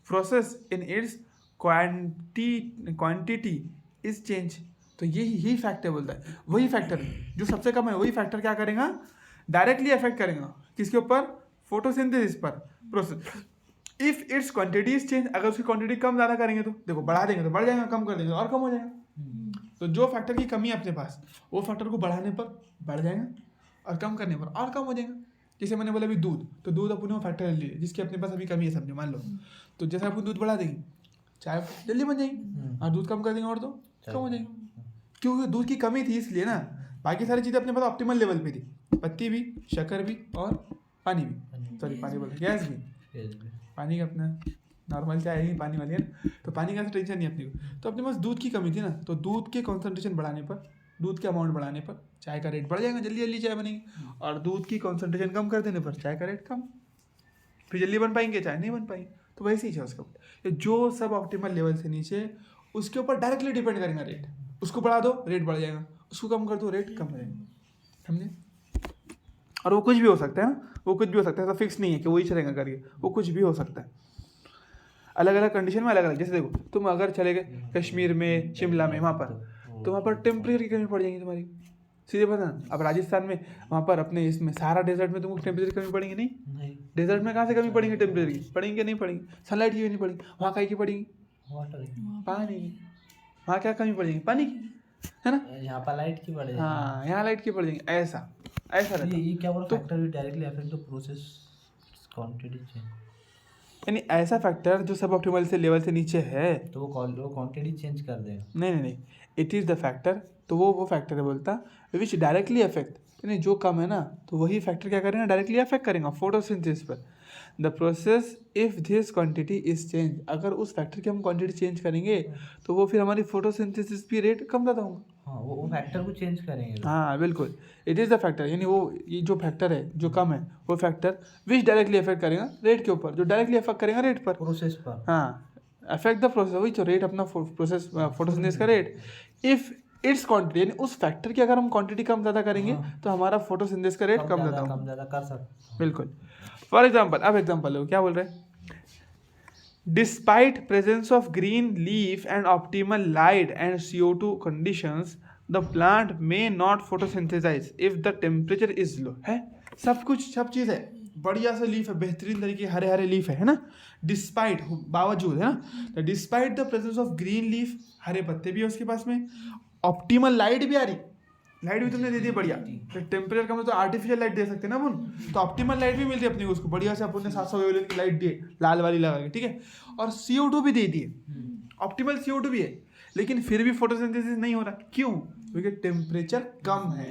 process in its quantity is change. तो यही फैक्टर बोलता है, वही फैक्टर जो सबसे कम है वही फैक्टर क्या करेगा, डायरेक्टली अफेक्ट करेगा किसके ऊपर, फोटोसिंथेसिस पर process if it's quantity is change, अगर उसकी क्वांटिटी कम ज़्यादा करेंगे तो देखो बढ़ा देंगे तो बढ़ जाएगा, कम कर देंगे तो और कम हो जाएगा। तो जो फैक्टर की कमी है अपने पास वो फैक्टर को बढ़ाने पर बढ़ जाएगा और कम करने पर और कम हो जाएगा। जैसे मैंने बोला अभी दूध, तो दूध अपने वो फैक्टर ले लिए जिसकी अपने पास अभी कमी है समझो, मान लो। तो जैसे अपन दूध बढ़ा देंगे चाय जल्दी बन जाएगी, और दूध कम कर देंगे और तो कम हो जाएगी, क्योंकि दूध की कमी थी इसलिए ना। बाकी सारी चीज़ें अपने पास ऑप्टिमल लेवल पे थी, पत्ती भी, शक्कर भी और पानी भी, सॉरी पानी बोल गैस भी, पानी का अपना नॉर्मल चाय ही पानी वाली है ना, तो पानी का टेंशन नहीं अपने को। तो अपने पास दूध की कमी थी ना, तो दूध के कॉन्सेंट्रेशन बढ़ाने पर, दूध के अमाउंट बढ़ाने पर चाय का रेट बढ़ जाएगा, जल्दी जल्दी चाय बनेगी। और दूध की कॉन्सेंट्रेशन कम कर देने पर चाय का रेट कम, फिर जल्दी बन पाएंगे चाय नहीं बन पाएंगे। तो वैसे ही है उसका ऊपर, जो सब ऑप्टिमल लेवल से नीचे उसके ऊपर डायरेक्टली डिपेंड करेगा रेट। उसको बढ़ा दो रेट बढ़ जाएगा, उसको कम कर दो रेट कम हो जाएगा, समझे। और वो कुछ भी हो सकता है ना, वो कुछ भी हो सकता है, ऐसा फिक्स नहीं है कि वही चलेगा करके, वो कुछ भी हो सकता है, अलग अलग कंडीशन में अलग अलग। जैसे देखो तुम अगर चले गए कश्मीर में, शिमला में, वहाँ पर तो वहाँ पर टेम्परेचर की कमी पड़ जाएगी तुम्हारी, सीधे पता ना। अब राजस्थान में वहाँ पर अपने इसमें सहारा डेजर्ट में तुमको टेम्परेचर की कमी पड़ेगी नहीं, डेजर्ट में कहाँ से कमी पड़ेगी टेम्परेचर की, पड़ेंगे नहीं पड़ेगी, सनलाइट की भी नहीं पड़ेगी, वहाँ कहीं की पड़ेगी पानी की, वहाँ क्या कमी पड़ेगी पानी की, है ना। यहाँ पर लाइट की पड़ेगी, हाँ यहाँ लाइट की पड़ जाएगी, ऐसा ऐसा रहता है। ये क्या बोला, factor will directly affect the process quantity change, यानी ऐसा फैक्टर जो सब ऑप्टिमल से लेवल से नीचे है, तो वो क्वांटिटी चेंज कर देगा। नहीं, इट इज़ द फैक्टर, तो वो फैक्टर है बोलता विच डायरेक्टली अफेक्ट, यानी जो कम है ना तो वही फैक्टर क्या करेगा, डायरेक्टली अफेक्ट करेगा फोटोसिंथेसिस पर। The process if this quantity is change, अगर उस फैक्टर की हम क्वांटिटी चेंज करेंगे तो वो फिर हमारी फोटोसिंथेसिस भी रेट कम ज़्यादा होगा। हाँ, वो फैक्टर को चेंज करेंगे। हाँ बिल्कुल, इट इज़ द फैक्टर, यानी वो ये जो फैक्टर है जो कम है वो फैक्टर विच डायरेक्टली अफेक्ट करेगा रेट के ऊपर, जो डायरेक्टली अफेक्ट करेगा रेट पर, प्रोसेस पर। हाँ अफेक्ट द प्रोसेस, वही तो रेट अपना प्रोसेस फोटोसिंथेसिस का रेट। इफ इट्स क्वांटिटी, यानी उस फैक्टर की अगर हम क्वांटिटी कम ज़्यादा करेंगे तो हमारा फोटोसिंथेसिस का रेट कम ज़्यादा होगा। कम ज़्यादा कर सकते, बिल्कुल। फॉर एग्जाम्पल, अब एग्जाम्पल लो क्या बोल रहे हैं, despite presence of green leaf and optimal light and CO2 conditions the plant may not photosynthesise if the temperature is low. है सब कुछ, सब चीज़ है, बढ़िया से लीफ है, बेहतरीन तरीके हरे हरे लीफ है ना, डिस्पाइट बावजूद, है ना। तो despite the presence of green leaf, हरे पत्ते भी है उसके पास में, ऑप्टिमल लाइट भी आ रही, लाइट भी तुमने दे दी बढ़िया, तो टेम्परेचर कम है तो आर्टिफिशियल लाइट दे सकते हैं ना अपन, तो ऑप्टिमल लाइट भी मिलती है अपने को उसको, बढ़िया से अपन ने 700 वेवलेंथ की लाइट दी है लाल वाली लगा के, ठीक है। और CO2 भी दे दी है, ऑप्टिमल CO2 भी है, लेकिन फिर भी फोटोसिंथेसिस नहीं हो रहा, क्यों, क्योंकि टेम्परेचर कम है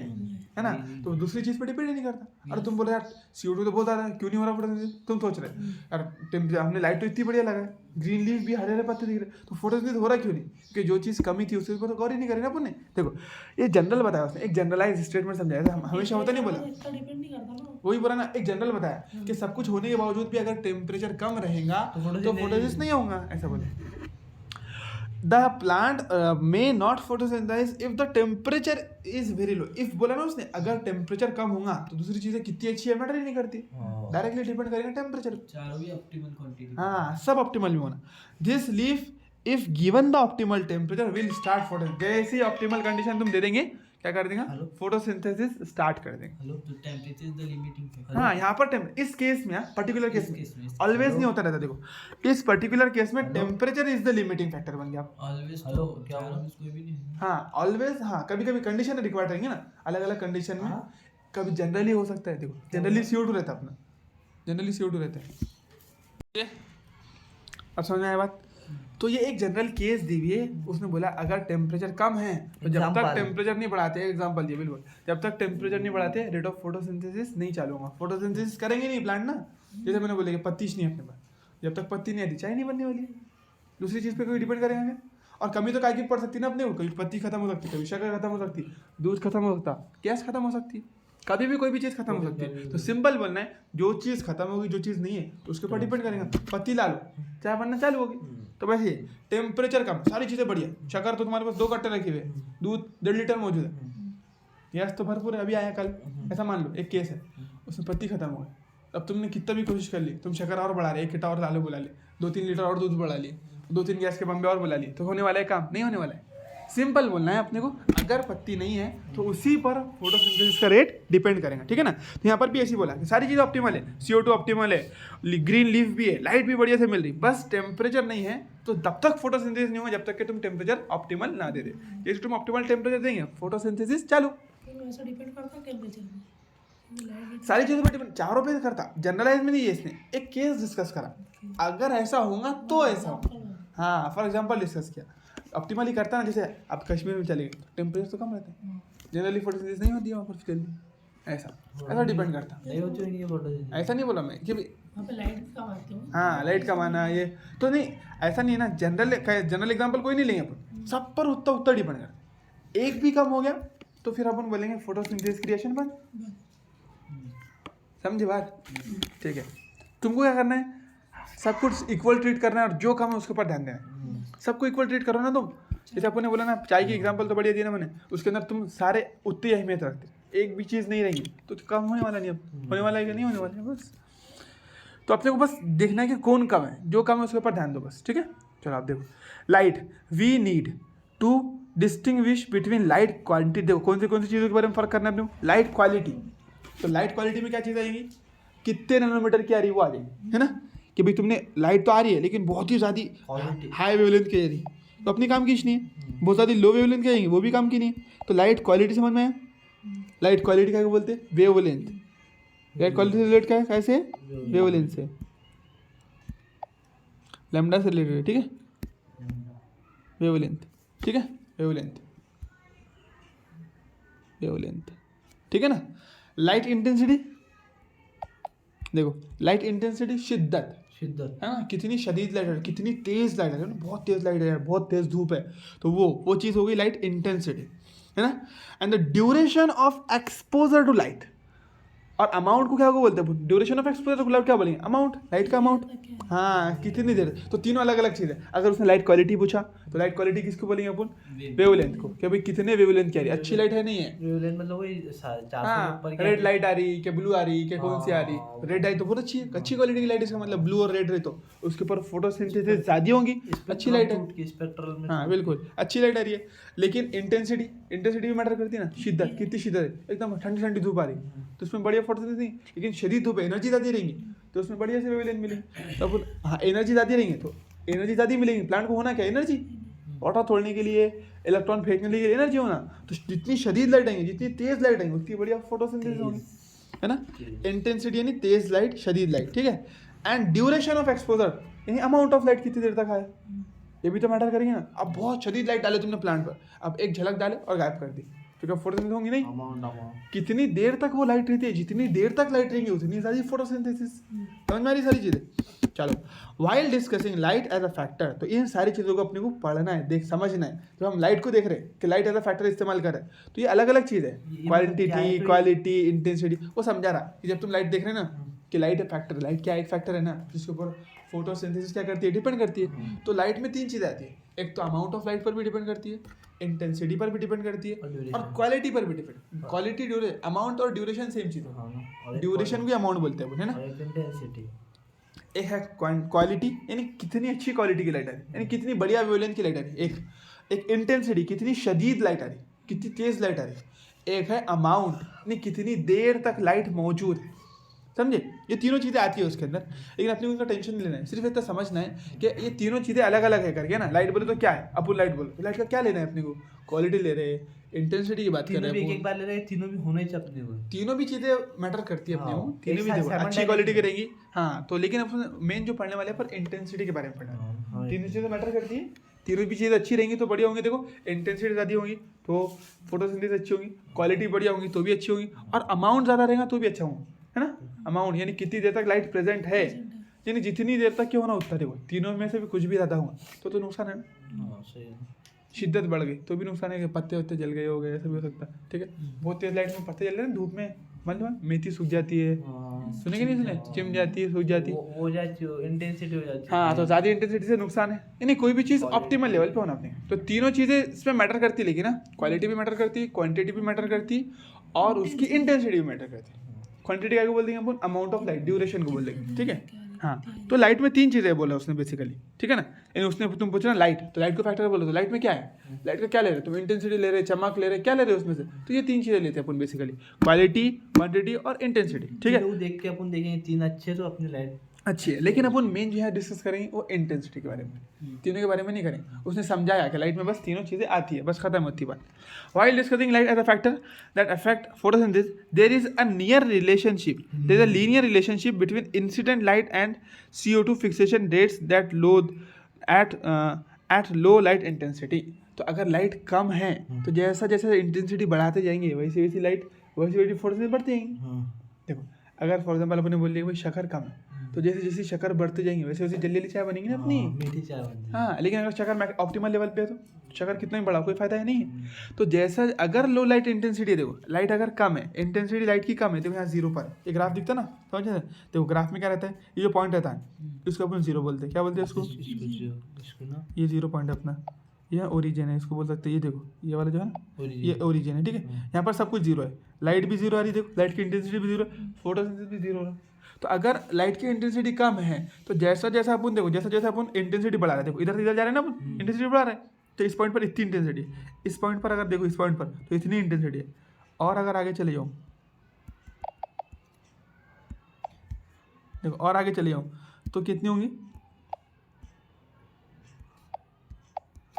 ना। तो दूसरी चीज़ पर डिपेंड ही नहीं करता। अरे तुम बोल रहे यार CO2 तो बहुत ज़्यादा है, क्यों नहीं हो रहा फोटोसिंथेसिस, तुम सोच रहे यार टेम्परेचर हमने लाइट तो इतनी बढ़िया लगा है, ग्रीन लीफ भी हरे हरे पत्ते दिख रहे, तो फोटोसिंथेसिस हो रहा क्यों नहीं, क्योंकि जो चीज़ कमी थी उसके ऊपर तो गौर ही नहीं करें ना अपन ने। देखो ये जनरल बताया उसने, एक जनरलाइज स्टेटमेंट समझाया था, हमेशा होता नहीं बोला, इतना डिपेंड नहीं करता ना, वही बोला ना, एक जनरल बताया कि सब कुछ होने के बावजूद भी अगर टेम्परेचर कम रहेगा तो फोटोसिंथेसिस नहीं होगा, ऐसा बोले। The plant may not photosynthesise if the temperature is very low. If बोला ना उसने, अगर टेम्परेचर कम होगा तो दूसरी चीजें कितनी अच्छी है मैटर ही नहीं करती, डायरेक्टली डिपेंड करेगा टेम्परेचर, चारों भी ऑप्टिमल क्वांटिटी। हाँ सब ऑप्टिमल भी होना। This leaf if given the optimal temperature will start photosynthesis, जैसे ही ऑप्टिमल कंडीशन तुम दे देंगे क्या कर देगा, फोटोसिंथेसिस स्टार्ट कर देंगे। हेलो, तो temperature is the limiting factor. हाँ यहाँ पर इस केस में, पर्टिकुलर केस में ऑलवेज नहीं होता रहता, देखो इस पर्टिकुलर केस में temperature is the limiting factor बन गया। ऑलवेज तो क्या कोई भी नहीं। हाँ ऑलवेज, हाँ कभी कभी कंडीशन रिक्वायर्ड रहेंगे ना, अलग अलग कंडीशन में, कभी जनरली हो सकता है। देखो जनरली CO2 रहता है अपना, जनरली CO2 रहता है, अब समझ में आया बात। तो ये एक जनरल केस दी हुई है, उसने बोला अगर टेम्परेचर कम है तो जब तक टेम्परेचर नहीं बढ़ाते, एग्जांपल दिया बिल्कुल, जब तक टेम्परेचर नहीं बढ़ाते रेट ऑफ फोटोसिंथेसिस नहीं चालू होगा, फोटोसिंथेसिस करेंगे नहीं प्लांट ना। जैसे मैंने बोला कि पत्ती नहीं है अपने पास, जब तक पत्ती नहीं आती चाय नहीं बनने वाली, दूसरी चीज़ पे कोई डिपेंड करेंगे। और कमी तो काय की पड़ सकती है ना अपने को, कभी पत्ती खत्म हो सकती है, कभी शक्कर खत्म हो सकती है, दूध खत्म हो सकता, गैस खत्म हो सकती है, कभी भी कोई भी चीज़ खत्म हो सकती है। तो सिंपल बोलना है, जो चीज़ खत्म होगी, जो चीज़ नहीं है तो उसके ऊपर डिपेंड करेगा। पत्ती ला लो चाय बनना चालू होगी, तो वैसे ही टेम्परेचर कम, सारी चीज़ें बढ़िया, शक्कर तो तुम्हारे पास 2 कट्टे रखे हुए, दूध 1.5 लीटर मौजूद है, गैस तो भरपूर है, अभी आया कल, ऐसा मान लो एक केस है, उसमें पत्ती खत्म हो गई, अब तुमने कितना भी कोशिश कर ली, तुम शक्कर और बढ़ा रहे, 1 कट्टा और आलू बुला ले, 2-3 लीटर और दूध बढ़ा लिए, 2-3 गैस के बम्बे और बुला लिए, तो होने वाला है काम नहीं होने वाला है। सिंपल बोलना है अपने को। अगर पत्ती नहीं है तो उसी पर फोटोसिंथेसिस का रेट डिपेंड करेगा, ठीक है ना। तो यहाँ पर भी ऐसे ही बोला कि सारी चीज़ें ऑप्टिमल है, CO2 ऑप्टिमल है, ग्रीन लीफ भी है, लाइट भी बढ़िया से मिल रही, बस टेम्परेचर नहीं है। तो तब तक फोटोसिंथेसिस नहीं होगा जब तक कि तुम टेम्परेचर ऑप्टिमल ना दे दे। जैसे तुम ऑप्टिमल टेम्परेचर देंगे फोटोसिंथेसिस चालू। तो ऐसा डिपेंड करता है टेम्परेचर में, लाइट सारी चीज़ों पर डिपेंड, चारों पे करता, जनरलाइज में नहीं है। इसने एक केस डिस्कस करा, अगर ऐसा होगा तो ऐसा होगा। हाँ, फॉर एग्जांपल डिस्कस किया, ऑप्टिमली करता ना, जैसे आप कश्मीर में चले गए टेम्परेचर तो कम रहता है, जनरली फोटोसिंथेसिस नहीं होती है वहाँ पर फिजिकली, ऐसा डिपेंड करता। नहीं होती होगी फोटोसिंथेसिस। ऐसा नहीं बोला मैं कि वहाँ पे लाइट कम आती है। हाँ लाइट कमाना ये तो नहीं, ऐसा नहीं है ना। जनरल एग्जांपल कोई नहीं लेंगे अपन, सब पर उतना डिपेंड करता है। एक भी कम हो गया तो फिर अपन बोलेंगे फोटोसिंथेसिस क्रिएशन बंद। समझे बात? ठीक है, तुमको क्या करना है, सब कुछ इक्वल ट्रीट करना है और जो कम है उसके ऊपर ध्यान देना है। सबको इक्वल ट्रीट करो ना तुम। जैसे अपन ने बोला ना, चाय की एग्जांपल तो बढ़िया दी ना मैंने, उसके अंदर तुम सारे उतनी अहमियत रखते, एक भी चीज़ नहीं रहेगी तो कम होने वाला नहीं, अब होने वाला है कि नहीं होने वाला है, बस। तो अपने को बस देखना है कि कौन कम है, जो कम है उसके ऊपर ध्यान दो बस, ठीक है। चलो आप देखो, light we need to distinguish between light quality. देखो कौन सी चीज़ों के बारे में फ़र्क करना है अपने को, लाइट क्वालिटी। तो लाइट क्वालिटी में क्या चीज़ आएगी, कितने नैनोमीटर की आ रही है वो आ जाएगी, है ना। कि भाई तुमने लाइट तो आ रही है लेकिन बहुत ही ज़्यादा हाई वेवलेंथ की आ रही, तो अपनी काम की नहीं है। बहुत ज़्यादा लो वेवलेंथ की आएंगी, वो भी काम की नहीं है। तो लाइट क्वालिटी समझ में आया, लाइट क्वालिटी क्या बोलते हैं, वेवलेंथ। लाइट क्वालिटी से रिलेट क्या है, कैसे, वेवलेंथ से, लैम्डा से रिलेटेड है, ठीक है, वेवलेंथ, ठीक है, वेवलेंथ, ठीक है ना। लाइट इंटेंसिटी देखो, लाइट इंटेंसिटी शिद्दत है ना, कितनी शदीद लाइट है, कितनी तेज़ लाइट है, बहुत तेज़ लाइट है, बहुत तेज़ धूप है, तो वो चीज़ हो गई लाइट इंटेंसिटी, है ना। And the duration of exposure to light, और अमाउंट को क्या बोलते हैं, duration of exposure to light क्या बोलेंगे, अमाउंट, लाइट का अमाउंट। हाँ, कितनी देर, तो तीनों अलग अलग चीज़ है। अगर उसने लाइट क्वालिटी पूछा तो लाइट क्वालिटी किसको बोलेंगे अपन, वेवलेंथ को, कि भाई कितने वेवलेंथ की आ रही है, अच्छी लाइट है नहीं है, वेवलेंथ मतलब वही 400 हाँ, ऊपर की रेड लाइट आ रही क्या, ब्लू आ रही क्या, कौन सी आ रही, रेड आई तो बहुत अच्छी है, अच्छी क्वालिटी की लाइट, इसका मतलब ब्लू और रेड रही तो उसके ऊपर फोटोसिंथेसिस ज़्यादा होंगी, अच्छी लाइट है, स्पेक्ट्रल में। हाँ बिल्कुल अच्छी लाइट आ रही है। लेकिन इंटेंसिटी भी मैटर करती है ना, शिद्दत, कितनी शिद्दत है, एकदम ठंडी ठंडी धूप आ रही तो उसमें बढ़िया फोटोसिंथेसिस नहीं, लेकिन शदीद धूप है, एनर्जी ज़्यादा रहेंगी तो उसमें बढ़िया से वेवलेंथ मिलेगी। तो अपन हाँ, एनर्जी ज़्यादा रहेंगे तो एनर्जी ज़्यादा मिलेगी। प्लांट को होना क्या, एनर्जी, वाटर तोड़ने के लिए, इलेक्ट्रॉन फेंकने के लिए एनर्जी होना, तो जितनी शदीद लाइट आएंगी, जितनी तेज़ लाइट आएंगी उतनी बढ़िया फोटोसिंथेसिस होगी, है ना। इंटेंसिटी यानी तेज़ लाइट, शदीद लाइट, ठीक है। एंड ड्यूरेशन ऑफ एक्सपोजर यानी अमाउंट ऑफ लाइट कितनी देर तक आए, ये भी तो मैटर करेंगे ना। अब बहुत शदीद लाइट डाले तुमने प्लांट पर, अब एक झलक डाले और गायब कर दी, तो क्या फोटोसिंथेसिस होंगी नहीं। कितनी देर तक वो लाइट रहती है, जितनी देर तक लाइट रहेंगी उतनी ज़्यादा फोटोसिंथेसिस। समझ में आ रही सारी चीज़ें। चलो, while discussing light as a factor, तो इन सारी चीज़ों को अपने को पढ़ना है, देख समझना है। जब हम लाइट को देख रहे हैं कि लाइट एज अ फैक्टर इस्तेमाल कर रहे हैं, तो ये अलग अलग चीज़ है, क्वांटिटी, क्वालिटी, इंटेंसिटी, वो समझा रहा कि जब तुम लाइट देख रहे हैं ना कि लाइट है फैक्टर, लाइट क्या एक फैक्टर है ना, जिसके ऊपर फोटोसिंथेसिस क्या करती है, डिपेंड करती है। तो लाइट में 3 चीज़ें आती है, एक तो अमाउंट ऑफ लाइट पर भी डिपेंड करती है, इंटेंसिटी पर भी डिपेंड करती है और क्वालिटी पर भी डिपेंड। क्वालिटी, अमाउंट और ड्यूरेशन सेम चीज़ है, ड्यूरेशन भी अमाउंट बोलते हैं, है ना। इंटेंसिटी एक है क्वालिटी यानी कितनी अच्छी क्वालिटी की लाइट आ रही, यानी कितनी बढ़िया वेवलेंथ की लाइट आ रही, एक इंटेंसिटी कितनी शदीद लाइट आ रही, कितनी तेज़ लाइट आ रही, एक है अमाउंट यानी कितनी देर तक लाइट मौजूद है। समझे, ये तीनों चीज़ें आती है उसके अंदर, लेकिन अपने को उनका टेंशन नहीं लेना है, सिर्फ इतना समझना है कि ये तीनों चीज़ें अलग अलग है करके ना। लाइट बोले तो क्या है, अपन लाइट बोलो तो लाइट का क्या लेना है अपने को, क्वालिटी ले रहे हैं, इंटेंसिटी की बात कर रहे हैं, एक बार ले रहे हैं, तीनों भी होने चाहिए अपने को, तीनों भी चीज़ें मैटर करती है अपने को, तीनों भी एक देखो साथ अच्छी क्वालिटी की रहेंगी। हाँ, तो लेकिन अपन मेन जो पढ़ने वाले हैं पर इंटेंसिटी के बारे में पढ़ना है, तीनों चीज़ें मैटर करती है, तीनों भी चीज़ें अच्छी रहेंगी तो बढ़िया होंगी। देखो, इंटेंसिटी ज़्यादा होगी तो फोटोसिंथेसिस अच्छी होगी, क्वालिटी बढ़िया होगी तो भी अच्छी होगी, और अमाउंट ज़्यादा रहेगा तो भी अच्छा होगा, है ना। अमाउंट यानी कितनी देर तक लाइट प्रेजेंट है, यानी जितनी देर तक क्यों होना उतना देखो, तीनों में से भी कुछ भी ज़्यादा हुआ तो नुकसान है ना। शिद्दत बढ़ गई तो भी नुकसान है कि पत्ते वत्ते जल गए हो गए, ऐसा भी हो सकता है, ठीक है। बहुत तेज लाइट में पत्ते जल रहे हैं धूप में, मतलब मेथी सूख जाती है, सुने कि नहीं सुने, चिम जाती है, सूख जाती है, हो जाती है, इंटेंसिटी हो जाती है। हाँ, तो ज़्यादा इंटेंसिटी से नुकसान है, यानी कोई भी चीज़ ऑप्टिमल लेवल पे होना अपने। तो तीनों चीज़ें इसमें मैटर करती है, लेकिन ना क्वालिटी भी मैटर करती है, क्वांटिटी भी मैटर करती है और उसकी इंटेंसिटी भी मैटर करती है। क्वांटिटी क्या को बोल देंगे अपन, अमाउंट ऑफ लाइट, ड्यूरेशन को बोल देंगे, ठीक है। हाँ, तो लाइट में 3 चीज़ें बोला उसने बेसिकली, ठीक है ना। यानी उसने तुम पूछना लाइट, तो लाइट को फैक्टर बोलो, तो लाइट में क्या है, लाइट का क्या ले रहे हो तुम, इंटेंसिटी ले रहे, चमक ले रहे, क्या ले रहे हो उसमें से, तो ये 3 चीज़ें लेते हैं अपन बेसिकली, क्वालिटी, क्वांटिटी और इंटेंसिटी, ठीक है। तीनों देख के अपन देखेंगे 3 अच्छे तो अपनी लाइट अच्छी है, लेकिन अपन मेन जो है डिस्कस करेंगे वो इंटेंसिटी के बारे में, तीनों के बारे में नहीं करेंगे। उसने समझाया कि लाइट में बस तीनों चीज़ें आती है, बस खत्म होती बात। While discussing light as a factor that affect photosynthesis, there is a linear relationship between incident light and CO2 fixation rates that low at low light intensity. तो अगर लाइट कम है तो जैसा जैसा इंटेंसिटी बढ़ाते जाएंगे वैसे वैसी लाइट वैसी फोटोसिंथेसिस बढ़ती जाएंगी। देखो अगर फॉर एग्जाम्पल अपने बोल दिया भाई शक्कर कम है, तो जैसे जैसे शक्कर बढ़ते जाएंगे वैसे वैसे जल्दी जल्दी चाय बनेगी ना अपनी, मीठी चाय बनती है। हाँ, लेकिन अगर शक्कर ऑप्टिमल लेवल पे है तो शक्कर कितना ही बढ़ा कोई फायदा है नहीं है। तो जैसा अगर लो लाइट इंटेंसिटी, देखो लाइट अगर कम है, इंटेंसिटी लाइट की कम है, देखो यहाँ 0 पर ये ग्राफ दिखता ना, समझ रहे, देखो ग्राफ में क्या रहता है, ये जो पॉइंट रहता है इसको अपन 0 बोलते हैं, क्या बोलते हैं इसको, इसको ना ये 0 पॉइंट अपना, यह ओरिजिन है, इसको बोल सकते हैं, ये देखो ये वाला जो है ना ये ओरिजिन है, ठीक है। यहाँ पर सब कुछ 0 है, लाइट भी 0 आ रही है, देखो लाइट की इंटेंसिटी भी 0 है, फोटोसिंथेसिस भी 0 हो रहा है। तो अगर लाइट की इंटेंसिटी कम है तो जैसा जैसा अपन देखो जैसा जैसा अपन इंटेंसिटी बढ़ा रहे हैं, देखो इधर से इधर जा रहे हैं ना अपन, इंटेंसिटी बढ़ा रहे हैं, तो इस पॉइंट पर इतनी इंटेंसिटी है, इस पॉइंट पर अगर देखो इस पॉइंट पर तो इतनी इंटेंसिटी है, और अगर आगे चले जाओ, देखो और आगे चले जाओ तो कितनी होंगी,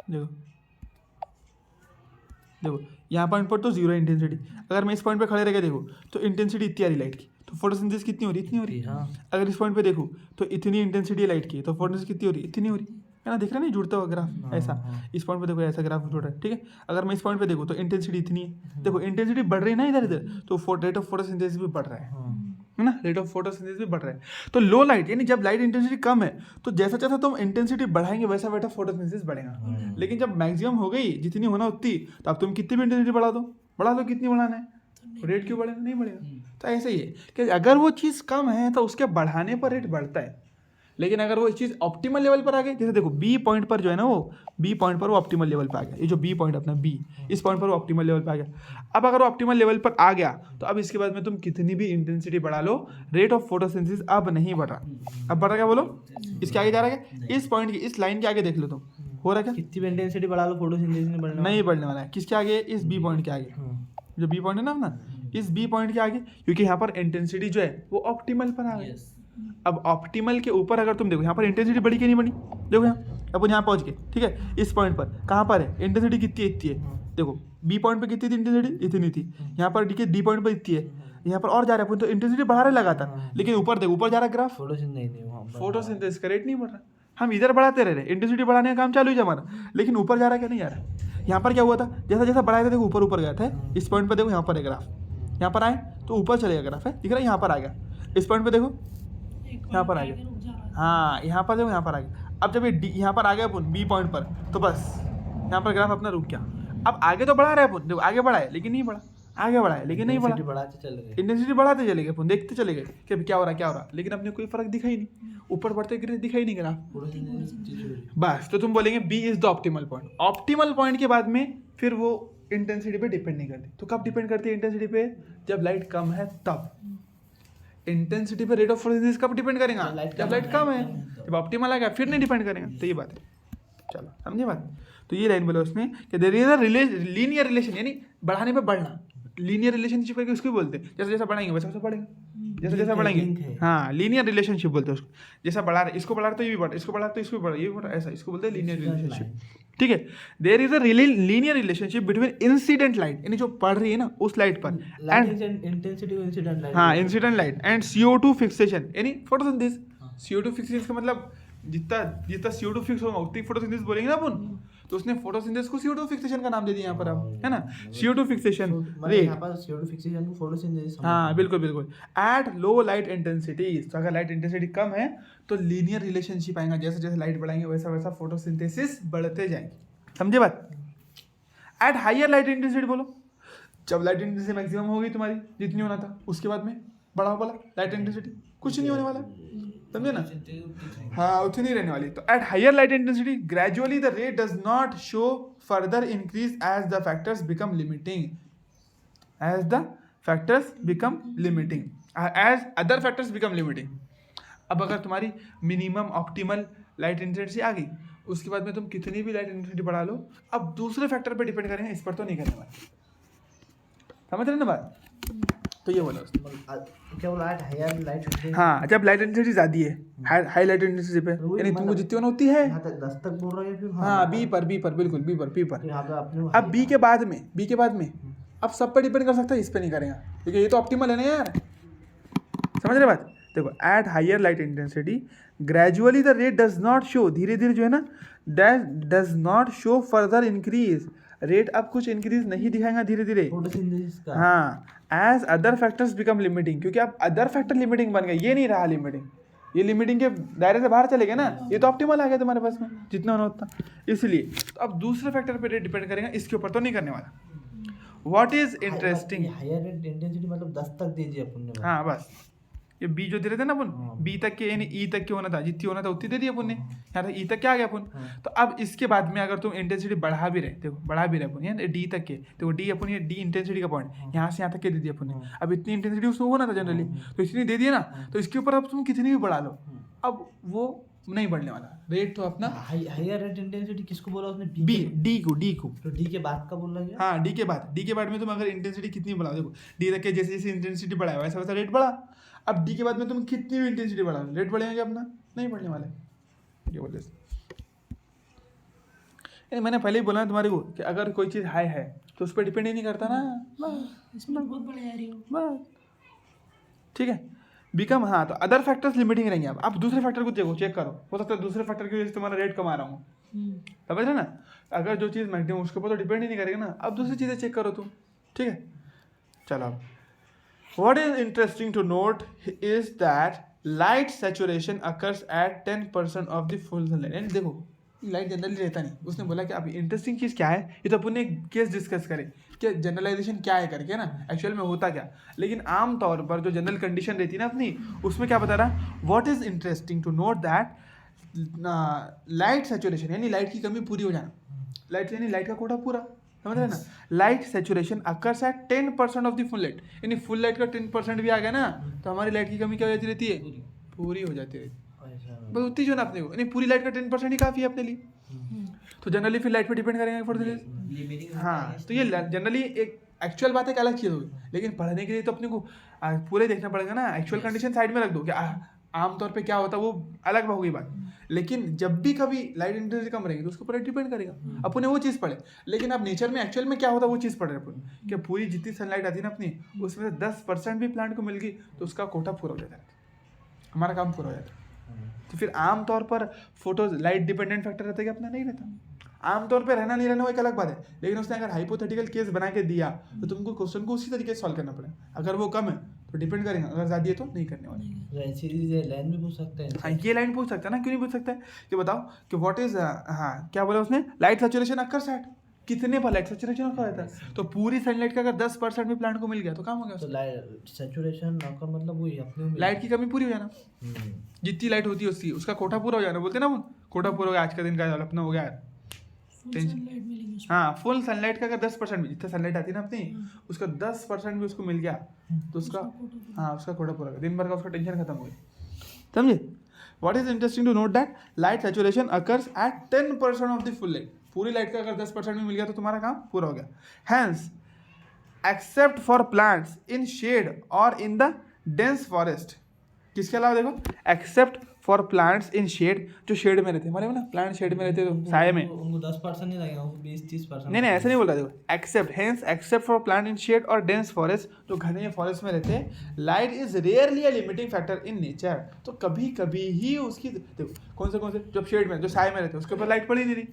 देखो देखो यहाँ पॉइंट पर तो 0 है इंटेंसिटी, अगर मैं इस पॉइंट पे खड़े रह गए देखो तो इंटेंसिटी इतनी आ रही लाइट की, तो फोटोसिंथेसिस कितनी हो रही, इतनी हो रही है। अगर इस पॉइंट पे देखो तो इतनी इंटेंसिटी है लाइट की, तो फोटोसिंथेसिस कितनी हो रही है, इतनी हो रही है ना, दिख रहा है नहीं जुड़ता हुआ ग्राफ ऐसा, इस पॉइंट पे देखो ऐसा ग्राफ जुड़ रहा है, ठीक है। अगर मैं इस पॉइंट पे देखो तो इंटेंसिटी इतनी है, देखो इंटेंसिटी बढ़ रही है ना इधर इधर, तो रेट ऑफ फोटोसिंथेसिस भी बढ़ रहा है ना, रेट ऑफ फोटोसिंथेसिस भी बढ़ रहा है। तो लो लाइट यानी जब लाइट इंटेंसिटी कम है तो जैसा जैसा तुम इंटेंसिटी बढ़ाएंगे वैसा रेट ऑफ फोटोसिंथेसिस बढ़ेगा, लेकिन जब मैक्सिमम हो गई जितनी होना उतनी, तो अब तुम कितनी भी इंटेंसिटी बढ़ा दो, कितनी बढ़ाना है, रेट क्यों बढ़ेगा, नहीं बढ़ेगा। तो ऐसा ही है कि अगर वो चीज़ कम है तो उसके बढ़ाने पर रेट बढ़ता है, लेकिन अगर वो चीज़ ऑप्टिमल लेवल पर आ गई, जैसे देखो बी पॉइंट पर जो है ना, वो बी पॉइंट पर वो ऑप्टिमल लेवल पर आ गया, ये जो बी पॉइंट अपना बी, इस पॉइंट पर वो ऑप्टिमल लेवल पर आ गया। अब अगर वो ऑप्टिमल लेवल पर आ गया तो अब इसके बाद में तुम कितनी भी इंटेंसिटी बढ़ा लो, रेट ऑफ फोटोसिंथेसिस अब नहीं बढ़ रहा, अब बढ़ रहा क्या बोलो, इसके आगे जा रहा है, इस पॉइंट की इस लाइन के आगे देख लो तुम, हो रहा क्या, कितनी भी इंटेंसिटी बढ़ा लो फोटोसिंथेसिस नहीं बढ़ने वाला है। किसके आगे, इस बी पॉइंट के आगे, जो बी पॉइंट है ना अपना, इस बी पॉइंट के आगे, क्योंकि यहाँ पर इंटेंसिटी जो है वो ऑप्टिमल पर आ गई। अब ऑप्टिमल के ऊपर अगर तुम देखो यहाँ पर इंटेंसिटी बढ़ी कि नहीं बढ़ी, देखो यहाँ अपन यहाँ पहुँच गए, ठीक है। इस पॉइंट पर कहाँ पर है इंटेंसिटी कितनी इतनी है, देखो बी पॉइंट पर कितनी थी इंटेंसिटी, इतनी थी, यहाँ पर डी पॉइंट पर इतनी है, यहाँ पर और जा रहा है अपन, तो इंटेंसिटी बढ़ा रहे लगातार, लेकिन ऊपर देखो ऊपर जा रहा है ग्राफ, फोटोसिंथेसिस का रेट नहीं बढ़ रहा, हम इधर बढ़ाते रह रहे, इंटेंसिटी बढ़ाने का काम चालू ही हमारा, लेकिन ऊपर जा रहा है क्या, नहीं जा रहा। यहाँ पर क्या हुआ था, जैसा जैसा बढ़ाया था देखो ऊपर ऊपर गया था, इस पॉइंट पर देखो यहाँ पर है ग्राफ, यहाँ पर आए तो ऊपर चलेगा ग्राफ, है दिख रहा है, यहाँ पर आ गया, इस पॉइंट पे देखो यहाँ पर आ गया, हाँ यहाँ पर देखो यहाँ पर आ गया। अब जब ये यहाँ पर आ गया अपन बी पॉइंट पर, तो बस यहाँ पर ग्राफ अपना रुक गया। अब आगे तो बढ़ा रहे अपन, देखो आगे बढ़ाए लेकिन नहीं बढ़ा, आगे बढ़ाए लेकिन नहीं बढ़ा, इंटेंसिटी बढ़ाते चले गए अपन, देखते चले गए कि क्या हो रहा, लेकिन अपने कोई फर्क दिखा ही नहीं, ऊपर बढ़ते गिरे दिखा ही नहीं ग्राफ, बस। तो तुम बोलेंगे B is the optimal point. Optimal point के बाद में फिर वो इंटेंसिटी पे डिपेंड नहीं करती, तो कब डिपेंड करती है इंटेंसिटी पे, जब लाइट कम है तब। इंटेंसिटी पे रेट ऑफ फोटोसिंथेसिस कब डिपेंड करेगा, जब लाइट कम है, जब ऑप्टिमल आ गया फिर नहीं डिपेंड करेगा, तो ये बात है। चलो समझे बात। तो ये लाइन बोला उसमें कि there is a linear relation, यानी बढ़ाने पे बढ़ना, लीनियर रिलेशनशिप करके उसको बोलते हैं, जैसा जैसा बढ़ाएंगे वैसा वैसा बढ़ेगा, जैसा जैसा बढ़ाएंगे, हाँ लीनियर रिलेशनशिप बोलते हैं उसको। जैसा बढ़ा रहे इसको बढ़ा रहे तो ये भी बढ़ा, इसको बढ़ा तो इसको भी बढ़ा, ये भी बढ़ा, ऐसा इसको बोलते हैं लीनियर रिलेशनशिप, ठीक है। There is a linear relationship between incident light, यानी जो पड़ रही है ना उस लाइट पर, एंड इंटेंसिटी इंसिडेंट लाइट, हाँ incident light, and CO2 fixation, यानी फोटोसिंथेसिस। CO2 फिक्सेशन का मतलब जितना CO2 फिक्स होगा उतनी फोटोसिंथेसिस बोलेंगे ना अपन, तो उसने फोटोसिंथेसिस को CO2 फिक्सेशन का नाम दे दिया यहाँ पर, अब है ना, CO2 फिक्सेशन रेट, यहाँ पर CO2 फिक्सेशन को फोटोसिंथेसिस, हाँ बिल्कुल बिल्कुल, एट लो लाइट इंटेंसिटी। तो अगर लाइट इंटेंसिटी कम है तो लीनियर रिलेशनशिप आएगा, जैसे जैसे लाइट बढ़ाएंगे वैसा वैसा फोटोसिंथेसिस बढ़ते जाएंगे, समझे बात। एट हायर लाइट इंटेंसिटी बोलो, जब लाइट इंटेंसिटी मैक्सिमम होगी तुम्हारी जितनी होना था, उसके बाद में बढ़ाओ बोला लाइट इंटेंसिटी, कुछ नहीं होने वाला, समझे ना, हाँ उतनी नहीं रहने वाली। तो at higher light intensity gradually the rate does not show further increase as the factors become limiting, as the factors become limiting, as other factors become limiting. अब अगर तुम्हारी मिनिमम ऑप्टिमल लाइट इंटेंसिटी आ गई, उसके बाद में तुम कितनी भी लाइट इंटेंसिटी बढ़ा लो, अब दूसरे फैक्टर पे डिपेंड करेंगे, इस पर तो नहीं करने वाले। समझ रहे ना बात? तो ये बोला उसने। क्या बोला हायर लाइट? हाँ, जब लाइट इंटेंसिटी ज़्यादा है, हाई लाइट इंटेंसिटी पे, यानी तुमको जितनी होना होती है। यहाँ तक 10 तक बोल रहे हैं फिर। हाँ, बी पर बिल्कुल बी पर। यहाँ पे अपने अब बी के बाद में अब सब पे डिपेंड कर सकता है, इस पे नहीं करेगा, क्योंकि ये तो ऑप्टिमल है ना यार। समझ रहे बात? देखो, at higher light intensity gradually the rate does not show, धीरे धीरे जो है ना, does not show further increase, rate अब कुछ इंक्रीज नहीं दिखाएगा धीरे धीरे। हाँ, as other factors become limiting, क्योंकि अब अदर फैक्टर लिमिटिंग बन गए, ये नहीं रहा लिमिटिंग, ये लिमिटिंग के दायरे से बाहर चले गए ना, ये तो ऑप्टिमल आ गया तुम्हारे पास में जितना होना होता, इसलिए तो अब दूसरे फैक्टर पे रेट डिपेंड करेगा, इसके ऊपर तो नहीं करने वाला। What is interesting, higher intensity मतलब 10 तक दीजिए अपन ने। हाँ बस, ये बी जो दे रहे थे ना अपन, बी तक के यानी ई तक के होना था, जितनी होना था उतनी दे दी अपन ने, यहाँ तक ई तक के आ गया अपन। तो अब इसके बाद में अगर तुम इंटेंसिटी बढ़ा भी रहे, देखो बढ़ा भी रहे अपन यहाँ डी तक के, तो डी अपन ये डी इंटेंसिटी का पॉइंट यहाँ से यहाँ तक के दे दिया अपन ने। अब इतनी इंटेंसिटी उसको होना था जनरली, तो इतनी दे दिया ना, तो इसके ऊपर अब तुम कितनी भी बढ़ा लो, अब वो नहीं बढ़ने वाला रेट, तो अपना हायर रेट इंटेंसिटी किसको बोला उसने? बी, डी को तो डी के बाद का बोल रहा है? हाँ, डी के बाद में तुम अगर इंटेंसिटी कितनी बढ़ाओ, देखो डी तक के जैसे जैसे इंटेंसिटी बढ़ाया वैसा वैसा रेट बढ़ा। अब डी के बाद में तुम कितनी भी इंटेंसिटी बढ़ा, रेट बढ़ेगा क्या अपना? नहीं बढ़ने वाले। ये बोले मैंने पहले ही बोला ना तुम्हारे को कि अगर कोई चीज़ हाई है तो उस पर डिपेंड ही नहीं करता ना, इसमें बहुत बड़े आ रही हो बस ठीक है। बिकम, हाँ, तो अदर फैक्टर्स लिमिटिंग रहेंगे। अब दूसरे फैक्टर को देखो, चेक करो, हो सकता है दूसरे फैक्टर की वजह से तुम्हारा रेट कमा रहा हूँ, समझ रहे ना? अगर जो चीज़ मैक्सिमम उसके ऊपर तो डिपेंड ही नहीं करेगा ना, अब दूसरी चीज़ें चेक करो तुम, ठीक है। चलो, अब what is interesting to note is that light saturation occurs at 10% of the full sunlight। यानी देखो, लाइट जनरली रहता नहीं, उसने बोला कि अब इंटरेस्टिंग चीज़ क्या है, ये तो अपन ने केस डिस्कस करे कि जनरलाइजेशन क्या है करके ना, एक्चुअल में होता क्या। लेकिन आम तौर पर जो जनरल कंडीशन रहती है ना अपनी, उसमें क्या बता रहा, what is interesting to note that light saturation यानी लाइट की कमी पूरी हो जाना, लाइट यानी लाइट का कोटा पूरा, समझ रहे ना? Light saturation occurs at 10% of the full light, यानी फुल लाइट का 10% भी आ गया ना, तो हमारी लाइट की कमी क्या हो जाती रहती है? पूरी हो जाती है, बस उतनी जो ना अपने को, नहीं पूरी लाइट का 10% ही काफ़ी है अपने लिए। तो जनरली फिर लाइट पे डिपेंड करेंगे फॉर दिस। हाँ, तो ये जनरली एक एक्चुअल बात है, एक अलग चीज़ होगी, लेकिन पढ़ने के लिए तो अपने को पूरे देखना पड़ेगा ना। एक्चुअल कंडीशन साइड में रख दो, क्या आमतौर पे क्या होता है वो अलग होगी बात, लेकिन जब भी कभी लाइट इंटेंसिटी कम रहेगी तो उसके ऊपर डिपेंड करेगा। अपन ने वो चीज़ पढ़े, लेकिन अब नेचर में एक्चुअल में क्या होता है वो चीज़ पढ़ रहे अपन, कि पूरी जितनी सनलाइट आती है ना अपनी, उसमें से 10% भी प्लांट को मिल गई तो उसका कोटा पूरा हो जाता है, हमारा काम पूरा हो जाता है। तो फिर आमतौर पर फोटो लाइट डिपेंडेंट फैक्टर रहता है कि अपना नहीं रहता, आमतौर पे रहना नहीं रहना वो एक अलग बात है, लेकिन उसने अगर हाइपोथेटिकल केस बना के दिया तो तुमको क्वेश्चन को उसी तरीके से सॉल्व करना पड़ेगा। अगर वो कम है तो डिपेंड करेगा, अगर ज़्यादा है तो नहीं करने वाले। लाइन भी पूछ सकते हैं। हाँ, ये लाइन पूछ सकता है ना, क्यों नहीं पूछ सकता है कि बताओ कि व्हाट इज, हाँ क्या बोला उसने, लाइट सैचुरेशन अकर्स एट, कितने पर लाइट सैचुरेशन अकर रहता है, तो पूरी सनलाइट का अगर 10% भी प्लांट को मिल गया तो काम हो गया। तो लाइट सैचुरेशन अकर मतलब वही अपने लाइट की कमी पूरी हो जाना, जितनी लाइट होती है उसकी उसका कोटा पूरा हो जाना, बोलते ना वो कोटा पूरा हो गया, आज का दिन का अपना हो गया सनलाइट मिलेगी उसमें। हाँ, फुल सनलाइट का अगर 10% भी, जितना सनलाइट आती है ना अपनी, उसका 10% भी उसको मिल गया तो उसका, हाँ उसका कोटा पूरा, दिन भर का उसका टेंशन खत्म हो गया, समझे? What is interesting to note that light saturation occurs at 10% of the full light, पूरी लाइट का अगर 10% भी मिल गया तो तुम्हारा काम पूरा हो गया। Hence except for plants in shade or in the dense forest, किसके अलावा देखो, except for plants in shade, जो शेड में रहते हैं, हमारे ना प्लांट शेड में रहते हैं तो साये में, उनको 10% नहीं लगेगा, 20-30%। नहीं ऐसा नहीं बोल रहा, देखो except, hence except for plant in shade or dense forest, जो घने फॉरेस्ट में रहते हैं, light is rarely a limiting factor in nature, तो कभी कभी ही उसकी, देखो कौन से जब शेड में, जो साये में रहते हैं उसके ऊपर लाइट पड़ी नहीं रही,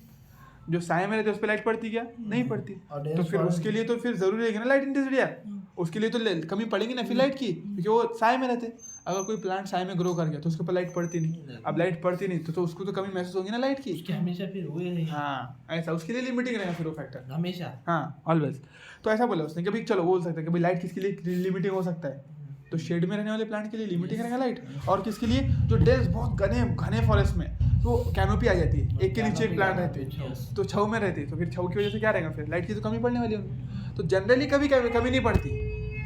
जो साये में रहते हैं उस पर लाइट पड़ती क्या? नहीं पड़ती, तो फिर उसके लिए तो फिर जरूरी है ना लाइट इंटेंसिटी यार, उसके लिए तो कमी पड़ेगी ना फिर लाइट की, क्योंकि वो साये में रहते। अगर कोई प्लांट साये में ग्रो कर गया तो उसके ऊपर लाइट पड़ती नहीं, अब लाइट पड़ती नहीं तो उसको तो कमी महसूस होगी ना लाइट की, उसके हमेशा फिर हुए हैं। हाँ ऐसा, उसके लिए लिमिटिंग रहेगा फिर वो फैक्टर हमेशा, हाँ ऑलवेज। तो ऐसा बोला उसने कि भाई चलो बोल सकते हैं कि भाई लाइट किसके लिए लिमिटिंग हो सकता है, तो शेड में रहने वाले प्लांट के लिए लिमिटिंग रहेगा लाइट, और किसके लिए, जो डेंस बहुत घने फॉरेस्ट में तो कैनोपी आ जाती है, एक के नीचे एक प्लांट रहते हैं तो छाव में रहती है, तो फिर छाव की वजह से क्या रहेगा, फिर लाइट की तो कमी पड़ने वाली है। तो जनरली कभी कमी नहीं पड़ती,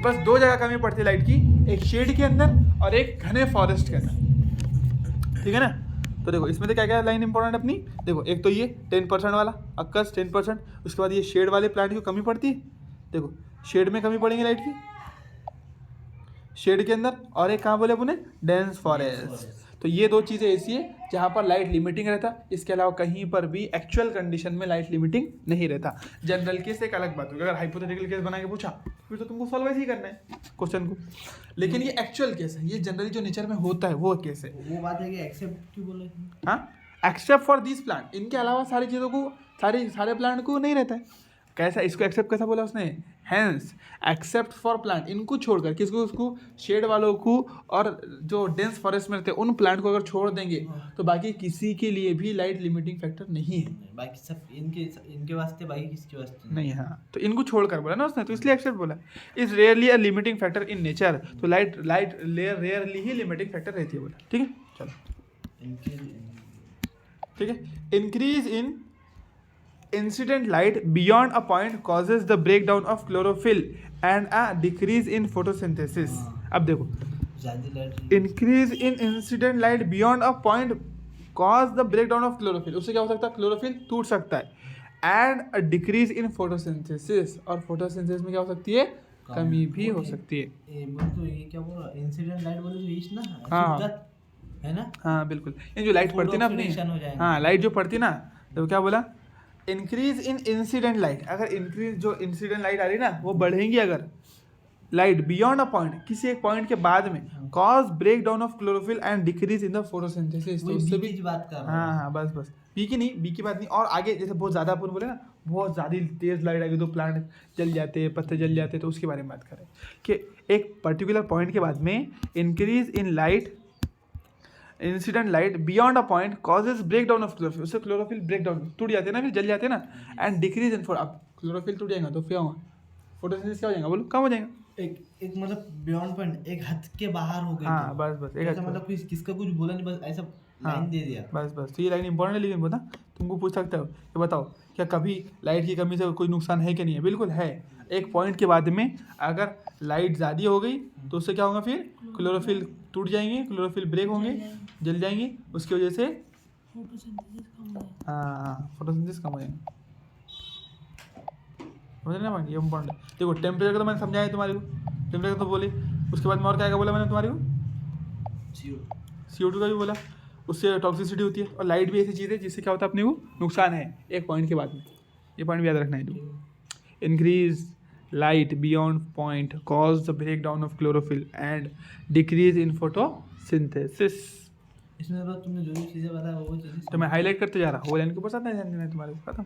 बस 2 जगह कमी पड़ती है लाइट की, एक शेड के अंदर और एक घने फॉरेस्ट के अंदर, ठीक है ना। तो देखो इसमें तो क्या क्या लाइन इंपॉर्टेंट अपनी, देखो एक तो ये 10% वाला अक्कस 10%, उसके बाद ये शेड वाले प्लांट की कमी पड़ती है, देखो शेड में कमी पड़ेगी लाइट की, शेड के अंदर, और एक कहाँ बोले अपने डेंस फॉरेस्ट। तो ये दो चीज़ें ऐसी है जहाँ पर लाइट लिमिटिंग रहता, इसके अलावा कहीं पर भी एक्चुअल कंडीशन में लाइट लिमिटिंग नहीं रहता। जनरल केस एक अलग बात होगी, अगर हाइपोथेटिकल केस बना के पूछा फिर तो तुमको सॉल्व ऐसे ही करना है क्वेश्चन को, लेकिन ये एक्चुअल केस है, ये जनरली जो नेचर में होता है वो केस है। वो बात है कि एक्सेप्ट क्यों बोले? हाँ, एक्सेप्ट फॉर दिस प्लांट, इनके अलावा सारी चीज़ों को, सारे प्लांट को नहीं रहता है। कैसा, इसको एक्सेप्ट कैसा बोला उसने, हैंस एक्सेप्ट फॉर प्लांट, इनको छोड़कर, किसको, उसको शेड वालों को और जो डेंस फॉरेस्ट में रहते हैं उन प्लांट को अगर छोड़ देंगे तो बाकी किसी के लिए भी लाइट लिमिटिंग फैक्टर नहीं है, बाकी सब इनके वास्ते, बाकी किसके वास्ते नहीं। हाँ, तो इनको छोड़कर बोला ना उसने, तो इसलिए एक्सेप्ट बोला। Is rarely a limiting factor in nature, तो लाइट रेयरली ही लिमिटिंग फैक्टर रहती है बोला। ठीक है, चलो ठीक है। Increase in incident light beyond a point causes the break down of chlorophyll and a decrease in photosynthesis. अब देखो, ज्यादा light increase in incident light beyond a point cause the break down of chlorophyll, उससे क्या हो सकता है, chlorophyll टूट सकता है। And a decrease in photosynthesis, और फोटोसिंथेसिस में क्या हो सकती है, कमी भी हो सकती है। तो ये क्या बोल रहा, इंसिडेंट लाइट बोले तो इस ना, हाँ। है ना। हाँ बिल्कुल, ये जो लाइट पड़ती है ना अपनी, Photo oxidation हो जाएगा। हाँ लाइट जो पड़ती है ना, तो क्या बोला, इंक्रीज इन इंसिडेंट लाइट, अगर इंक्रीज जो इंसिडेंट लाइट आ रही है ना वो बढ़ेंगी अगर लाइट बियॉन्ड अ पॉइंट, किसी एक पॉइंट के बाद में, cause break down of chlorophyll and decrease in the photosynthesis, तो उससे भी बात कर रहा हूँ। हाँ हाँ बस बी की नहीं, बी की बात नहीं। और आगे जैसे बहुत ज़्यादा अपन बोले ना, बहुत ज़्यादा तेज लाइट आएगी तो प्लांट जल जाते हैं, पत्ते जल जाते हैं, तो उसके बारे में बात करें कि एक पर्टिकुलर पॉइंट के बाद में increase in light, incident light beyond a point causes break down of chlorophyll, उससे क्लोरोफिल ब्रेक डाउन टूट जाते हैं ना, फिर जल जाते हैं ना। एंड डिक्रीज इन अब क्लोरोफिल टूट जाएगा तो फिर होगा फोटोसिंथेसिस, क्या हो जाएगा बोलो, कम हो जाएगा। एक मतलब बियॉन्ड पॉइंट, एक हद के बाहर हो गए। हाँ बस एक ऐसा मतलब किसका कुछ बोला नहीं, बस ऐसा लाइन दे दिया। बस तो ये लाइन इंपॉर्टेंट है, लेकिन बता तुमको पूछ सकते हो कि बताओ क्या कभी लाइट की कमी से कोई नुकसान है कि नहीं है, बिल्कुल है। एक पॉइंट के बाद में अगर लाइट ज़्यादा हो गई तो उससे क्या होगा, फिर क्लोरोफिल टूट जाएंगे, क्लोरोफिल ब्रेक होंगे, जल जाएंगे, उसकी वजह से फोटोसिंथेसिस कम हो जाएगा। हाँ फोटोसिंथेसिस कम हो जाएगा। समझ ना पॉइंट, ये इम्पॉर्टेंट है। देखो टेम्परेचर का तो मैंने समझाया तुम्हारे को, टेम्परेचर तो बोले, उसके बाद में और क्या क्या बोला मैंने तुम्हारे को, CO2 का भी बोला, उससे टॉक्सिसिटी होती है। और लाइट भी ऐसी चीज़ है जिससे क्या होता है अपने को नुकसान है एक पॉइंट के बाद में, ये पॉइंट भी याद रखना है तुम। Increase light beyond point cause the break down of chlorophyll and decrease in photosynthesis. इसमें तुमने जो भी चीज़ें बताया वो चीज़ें तो मैं हाईलाइट करते जा रहा हूँ, वो लाइन के ऊपर साथ नहीं ध्यान देना है तुम्हारे को, खत्म।